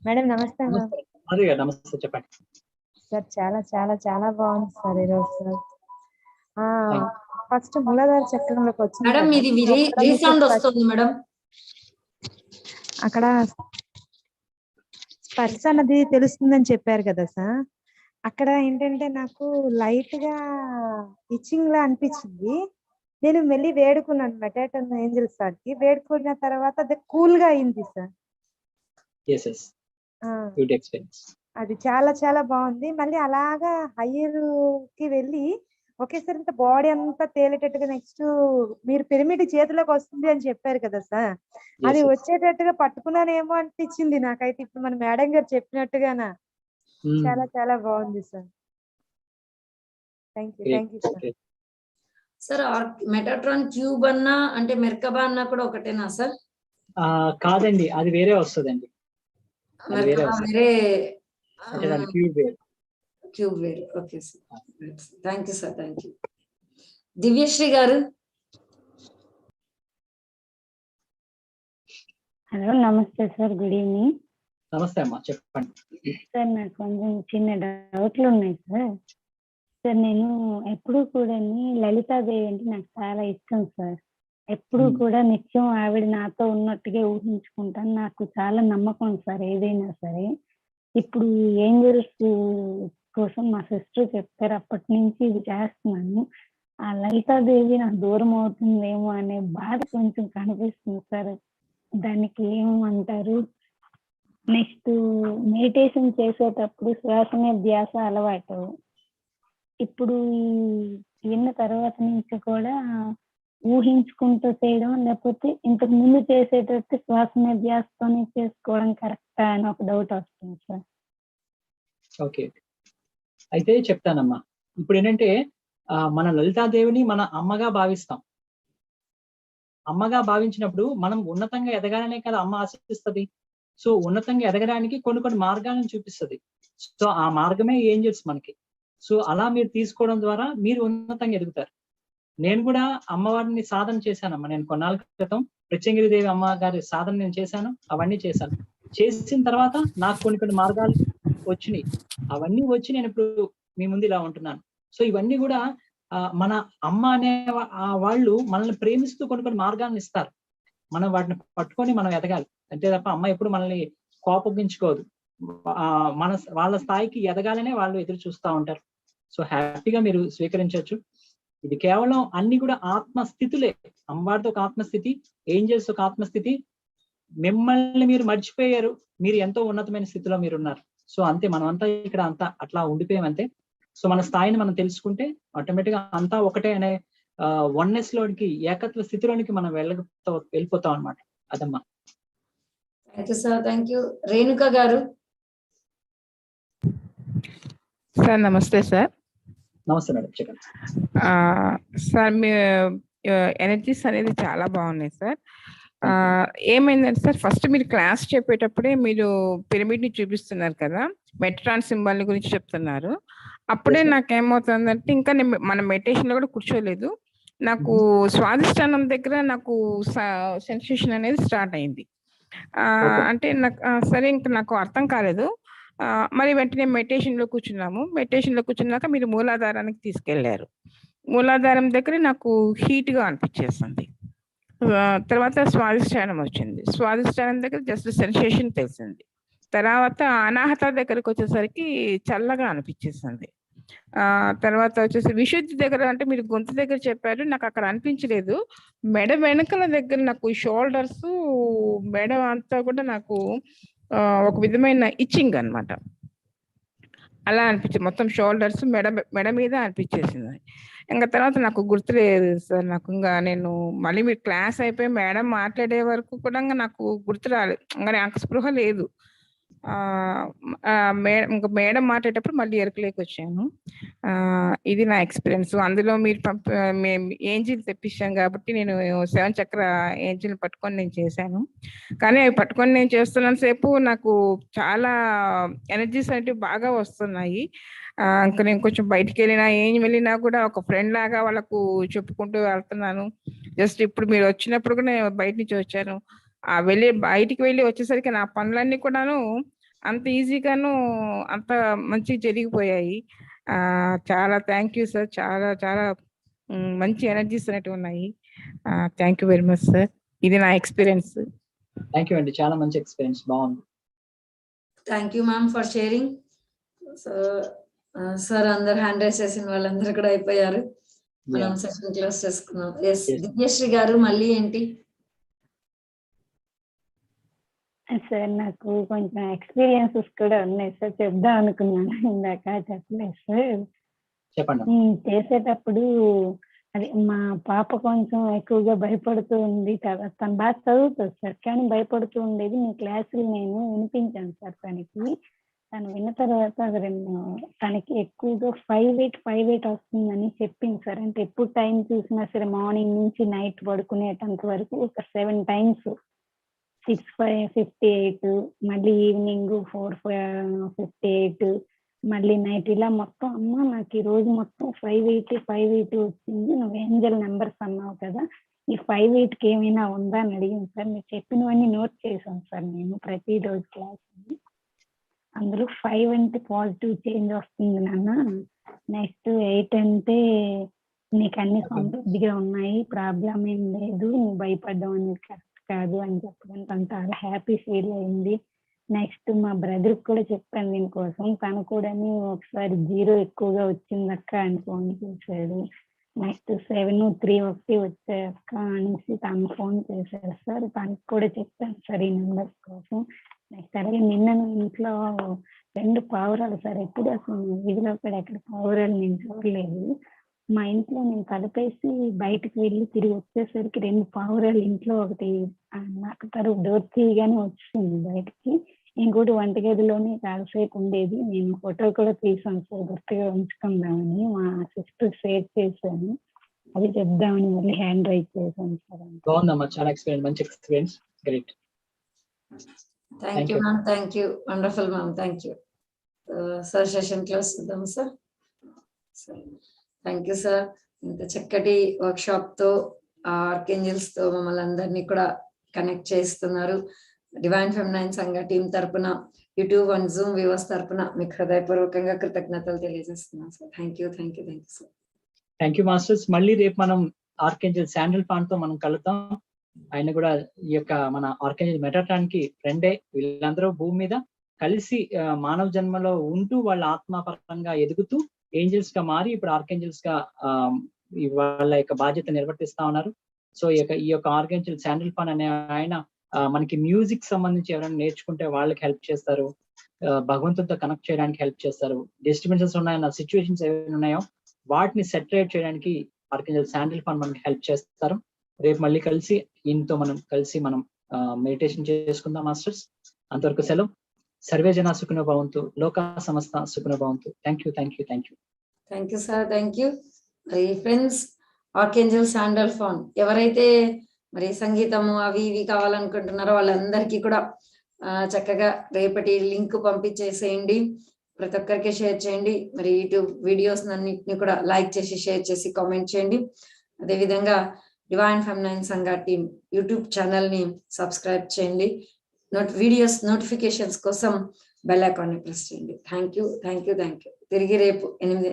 మేడం నమస్తే. నమస్తే, చెప్పండి సార్. చాలా చాలా చాలా బాగుంది సార్ ఈరోజు సార్. ఫస్ట్ మూలాధార చక్రంలోకి వచ్చింది మేడం. ఇది రీసౌండ్ వస్తుంది మేడం. అక్కడ స్పర్శ అన్నది తెలుస్తుందని చెప్పారు కదా సార్. అక్కడ ఏంటంటే నాకు లైట్ గా ఇచ్చింగ్ లా అనిపించింది. నేను మళ్ళీ వేడుకున్నాను మెటాటన్ ఏంజల్ సార్ కి. వేడుకున్న తర్వాత అది కూల్ గా అయింది సార్. అది చాలా చాలా బాగుంది. మళ్ళీ అలాగా హైయర్ కి వెళ్ళి ఒకేసారి అంత బాడీ అంతా తేలేటట్టుగా, నెక్స్ట్ మీరు పిరమిడ్ చేతిలోకి వస్తుంది అని చెప్పారు కదా సార్, అది వచ్చేటట్టుగా పట్టుకున్నానేమో అనిపించింది నాకైతే. ఇప్పుడు మన మేడం గారు చెప్పినట్టుగానా చాలా చాలా బాగుంది sir. Thank you sir. Sir Metatron cube అన్నా అంటే మెర్కబా అన్నా కూడా ఒకటేనా సార్? కాదండి, అది వేరే వస్తుందండి. వేరే క్యూబ్ వేరే. Okay sir, thank you sir, thank you. Divyashree గారు. హలో, నమస్తే సార్, గుడ్ ఈవినింగ్. నమస్తే అమ్మా, చెప్పండి సార్. నాకు కొంచెం చిన్న డౌట్లు ఉన్నాయి సార్. సార్, నేను ఎప్పుడు కూడా లలితాదేవి అంటే నాకు చాలా ఇష్టం సార్. ఎప్పుడు కూడా నిత్యం ఆవిడ నాతో ఉన్నట్టుగా ఊహించుకుంటాను. నాకు చాలా నమ్మకం సార్ ఏదైనా సరే. ఇప్పుడు ఏంజల్స్ కోసం మా సిస్టర్ చెప్పారు, అప్పటి నుంచి ఇది చేస్తున్నాను. ఆ లలితాదేవి నాకు దూరం అవుతుందేమో అనే బాధ కొంచెం కనిపిస్తుంది సార్. దానికి ఏమంటారు? నెక్స్ట్ మెడిటేషన్ చేసేటప్పుడు శ్వాస మీద ధ్యాస అలవాటు. ఇప్పుడు విన్న తర్వాత నుంచి కూడా ఊహించుకుంటూ చేయడం, లేకపోతే ఇంతకు ముందు చేసేటట్టు శ్వాస మీద ధ్యాసతోనే చేసుకోవడం కరెక్టా అని ఒక డౌట్ వస్తుంది సార్. ఓకే, అయితే చెప్తానమ్మా. ఇప్పుడు ఏంటంటే మన లలితాదేవిని మన అమ్మగా భావిస్తాం. అమ్మగా భావించినప్పుడు మనం ఉన్నతంగా ఎదగాలనే కదా అమ్మ ఆశిస్తుంది. సో ఉన్నతంగా ఎదగడానికి కొన్ని కొన్ని మార్గాలను చూపిస్తుంది. సో ఆ మార్గమే ఏంజెల్స్ మనకి. సో అలా మీరు తీసుకోవడం ద్వారా మీరు ఉన్నతంగా ఎదుగుతారు. నేను కూడా అమ్మవారిని సాధన చేశానమ్మా. నేను కొన్నాళ్ళ క్రితం ప్రత్యంగిరిదేవి అమ్మగారి సాధన నేను చేశాను. అవన్నీ చేశాను. చేసిన తర్వాత నాకు కొన్ని కొన్ని మార్గాలు వచ్చినాయి. అవన్నీ వచ్చి నేను ఇప్పుడు మీ ముందు ఇలా ఉంటున్నాను. సో ఇవన్నీ కూడా మన అమ్మ అనే వాళ్ళు మనల్ని ప్రేమిస్తూ కొన్ని కొన్ని మార్గాలను ఇస్తారు. మనం వాటిని పట్టుకొని మనం ఎదగాలి. అంతే తప్ప అమ్మ ఎప్పుడు మనల్ని కోపగించుకోదు. మన వాళ్ళ స్థాయికి ఎదగాలనే వాళ్ళు ఎదురు చూస్తూ ఉంటారు. సో హ్యాపీగా మీరు స్వీకరించవచ్చు. ఇది కేవలం అన్ని కూడా ఆత్మస్థితులే. అమ్మవారితో ఒక ఆత్మస్థితి, ఏంజల్స్ ఒక ఆత్మస్థితి. మిమ్మల్ని మీరు మర్చిపోయారు. మీరు ఎంతో ఉన్నతమైన స్థితిలో మీరు ఉన్నారు. సో అంతే, మనం అంతా ఇక్కడ అంతా అట్లా ఉండిపోయామంతే. సో మన స్థాయిని మనం తెలుసుకుంటే ఆటోమేటిక్ గా అంతా ఒకటే అనే వన్నెస్ లోనికి, ఏకత్వ స్థితిలోనికి మనం వెళ్ళిపోతాం అనమాట. అదమ్మా. Thank you sir. Thank you. Renuka garu. Sir నమస్తే సార్. నమస్తే మేడం, చెప్పండి. సార్ మీ ఎనర్జీస్ అనేది చాలా బాగున్నాయి సార్. ఏమైందంటే సార్, ఫస్ట్ మీరు క్లాస్ చెప్పేటప్పుడే మీరు పిరమిడ్ ని చూపిస్తున్నారు కదా, మెట్రాన్ సింబల్ గురించి చెప్తున్నారు. అప్పుడే నాకేమవుతుందంటే, ఇంకా మన మెడిటేషన్ లో కూడా కూర్చోలేదు, నాకు స్వాదిష్టానం దగ్గర నాకు సెన్సేషన్ అనేది స్టార్ట్ అయింది. అంటే నాకు సరే ఇంకా నాకు అర్థం కాలేదు. మరి వెంటనే మెడిటేషన్ లో కూర్చున్నాక మీరు మూలాధారానికి తీసుకెళ్లారు. మూలాధారం దగ్గర నాకు హీట్ గా అనిపించేస్తుంది. తర్వాత స్వాదిష్టానం వచ్చింది. స్వాదిష్టానం దగ్గర జస్ట్ సెన్సేషన్ తెలిసింది. తర్వాత అనాహత దగ్గరకు వచ్చేసరికి చల్లగా అనిపించేసింది. తర్వాత వచ్చేసి విశుద్ధి దగ్గర, అంటే మీరు గొంతు దగ్గర చెప్పారు, నాకు అక్కడ అనిపించలేదు. మెడ వెనకల దగ్గర నాకు షోల్డర్స్, మెడ అంతా కూడా నాకు ఒక విధమైన ఇచ్చింగ్ అన్నమాట. అలా అనిపించింది. మొత్తం షోల్డర్స్, మెడ మీద అనిపించేసింది. ఇంకా తర్వాత నాకు గుర్తులేదు సార్. నాకు ఇంకా నేను మళ్ళీ మీరు క్లాస్ అయిపోయి మేడం మాట్లాడే వరకు కూడా నాకు గుర్తు రాలేదు. ఇంకా నాకు స్పృహ లేదు. ఇంకా మేడం మాట్లాడేటప్పుడు మళ్ళీ ఎరుకలేకి వచ్చాను. ఇది నా ఎక్స్పీరియన్స్. అందులో మీరు మేము ఏంజిల్ తెప్పించాం కాబట్టి నేను 7 చక్ర ఏంజిల్ పట్టుకొని నేను చేశాను. కానీ అవి పట్టుకొని నేను చేస్తున్నంత సేపు నాకు చాలా ఎనర్జీస్ అనేవి బాగా వస్తున్నాయి. ఇంకా నేను కొంచెం బయటికి వెళ్ళినా కూడా ఒక ఫ్రెండ్ లాగా వాళ్ళకు చెప్పుకుంటూ వెళ్తున్నాను. జస్ట్ ఇప్పుడు మీరు వచ్చినప్పుడు కూడా నేను బయట నుంచి వచ్చాను. బయటికి వెళ్ళి వచ్చేసరికి నా పనులన్నీ కూడాను అంత ఈజీగాను అంత మంచిగా జరిగిపోయాయి. చాలా థ్యాంక్ యూ సార్. చాలా చాలా మంచి ఎనర్జీస్ అనేవి ఉన్నాయి. Thank you very much sir. ఇది నా ఎక్స్పీరియన్స్. థ్యాంక్ యూ అండి, చాలా మంచి ఎక్స్పీరియన్స్, బాగుంది. Thank you ma'am for sharing. Sir అందరు హ్యాండ్ రైస్ చేసిన వాళ్ళందరూ కూడా అయిపోయారు. మనం సెషన్ క్లోజ్ చేసుకున్నాం. దివ్యశ్రీ గారు మళ్ళీ ఏంటి సార్? నాకు కొంచెం ఎక్స్పీరియన్సెస్ కూడా ఉన్నాయి సార్, చెప్దాం అనుకున్నాను, ఇందాక చెప్పలేదు సార్. చెప్పండి. చేసేటప్పుడు అది మా పాప కొంచెం ఎక్కువగా భయపడుతూ ఉంది. తను బాగా చదువుతుంది సార్, కానీ భయపడుతూ ఉండేది. మీ క్లాసులు నేను వినిపించాను సార్ తనకి. తను విన్న తర్వాత తనకి ఎక్కువగా 5-8 వస్తుందని చెప్పింది సార్. అంటే ఎప్పుడు టైం చూసినా సరే మార్నింగ్ నుంచి నైట్ పడుకునేటంత వరకు ఒక 7 times 6:58, మళ్ళీ ఈవినింగ్ 4:58, మళ్ళీ నైట్, ఇలా మొత్తం అమ్మ నాకు ఈ రోజు మొత్తం 580 వచ్చింది. నువ్వు ఏంజల్ నెంబర్స్ అన్నావు కదా, ఈ 5-8కి ఏమైనా ఉందా అని అడిగింది సార్. మీరు చెప్పినవన్నీ నోట్ చేశాను సార్ నేను ప్రతిరోజు క్లాస్. అందులో 5 అంటే పాజిటివ్ చేంజ్ వస్తుంది నాన్న, నెక్స్ట్ 8 అంటే నీకు అన్ని సమృద్ధిగా ఉన్నాయి, ప్రాబ్లం ఏం లేదు, నువ్వు భయపడ్డావు అనేది కరెక్ట్ కాదు అని చెప్పడం తను చాలా హ్యాపీ ఫీల్ అయింది. నెక్స్ట్ మా బ్రదర్ కూడా చెప్పాను దీనికోసం. తను కూడా ఒకసారి 0 ఎక్కువగా వచ్చిందక్క అని ఫోన్ చేశాడు. నెక్స్ట్ 7-3 వచ్చాయక్క అనేసి తను ఫోన్ చేశాడు సార్. తనకు కూడా చెప్పాను సార్ ఈ నెంబర్స్ కోసం. నెక్స్ట్ అలాగే నిన్న ఇంట్లో 2 పావురాలు సార్, ఎప్పుడు అసలు వీధిలో కూడా ఎక్కడ పావురాలు నేను చూడలేదు. మా ఇంట్లో నేను తలుపేసి బయటకు వెళ్ళి తిరిగి వచ్చేసరికి 2 పావురాలు ఇంట్లో ఒకటి నాకు డోర్ తీయగానే వచ్చింది బయటకి. ఇంకోటి వంటగదిలోనే చాలాసేపు ఉండేది. నేను ఫోటో కూడా తీసాను సార్, గుర్తుగా ఉంచుకుందామని. మా సిస్టర్ షేర్ చేశాను, అది చెప్దామని మళ్ళీ హ్యాండ్ రైజ్ చేశాను సార్. బాగుందమ్మా, చాలా ఎక్స్పీరియన్స్, మంచి experience, great. Thank you ma'am, thank you, wonderful ma'am, thank you. Sir session close చేద్దాం సార్. థ్యాంక్ యూ సార్, ఇంత చక్కటి వర్క్ షాప్ తో ఆర్కేంజల్స్ తో మమ్మల్ని అందరినీ కూడా కనెక్ట్ చేస్తున్నారు. డివైన్ ఫెమినైన్ సంఘ టీం తరపున, యూట్యూబ్ అండ్ జూమ్ వ్యూవర్స్ తరపున మీకు హృదయపూర్వకంగా కృతజ్ఞతలు తెలియజేస్తున్నాం sir. Thank you, thank you, thank you sir. Thank you masters. మళ్ళీ రేపు మనం ఆర్కేంజల్ శాండల్ పాన్ తో మనం కలుద్దాం. ఆయన కూడా ఈ యొక్క మన ఆర్కేంజల్ మెటాట్రాన్ కి ఫ్రెండే. వీళ్ళందరూ భూమి మీద కలిసి మానవ జన్మలో ఉంటూ వాళ్ళ ఆత్మపరంగా ఎదుగుతూ ఏంజల్స్ గా మారి ఇప్పుడు ఆర్కేంజల్స్ గా వాళ్ళ యొక్క బాధ్యత నిర్వర్తిస్తా ఉన్నారు. సో ఈ యొక్క ఆర్కేంజల్ శాండల్ పాన్ అనే ఆయన మనకి మ్యూజిక్ సంబంధించి ఎవరైనా నేర్చుకుంటే వాళ్ళకి హెల్ప్ చేస్తారు, భగవంతుడితో కనెక్ట్ చేయడానికి హెల్ప్ చేస్తారు. డిస్టర్బెన్సెస్ ఉన్నాయన్న సిచ్యువేషన్స్ ఏమైనా ఉన్నాయో వాటిని సెటరేట్ చేయడానికి ఆర్కేంజల్ శాండల్ పాన్ మనకి హెల్ప్ చేస్తారు. రేపు మళ్ళీ కలిసి ఈయనతో మనం కలిసి మనం మెడిటేషన్ చేసుకుందాం మాస్టర్స్. అంతవరకు సెలవు. సర్వే జన సుఖినో భవంతు, లోక సమస్త సుఖినో భవంతు. Thank you, thank you, thank you. Thank you sir, thank you. మరి ఫ్రెండ్స్, ఆర్కేంజల్ శాండల్ పాన్ ఎవరైతే మరి సంగీతము అవి ఇవి కావాలనుకుంటున్నారో వాళ్ళందరికీ కూడా చక్కగా రేపటి లింక్ పంపించేసేయండి. ప్రతి ఒక్కరికి షేర్ చేయండి. మరి యూట్యూబ్ వీడియోస్ అన్నిటిని కూడా లైక్ చేసి, షేర్ చేసి, కామెంట్ చేయండి. అదేవిధంగా డివైన్ ఫెమినైన్ సంఘ టీం యూట్యూబ్ ఛానల్ ని సబ్స్క్రైబ్ చేయండి. వీడియోస్ నోటిఫికేషన్స్ కోసం బెల్ ఐకాన్ ని ప్రెస్ చేయండి. Thank you, thank you, thank you. తిరిగి రేపు 8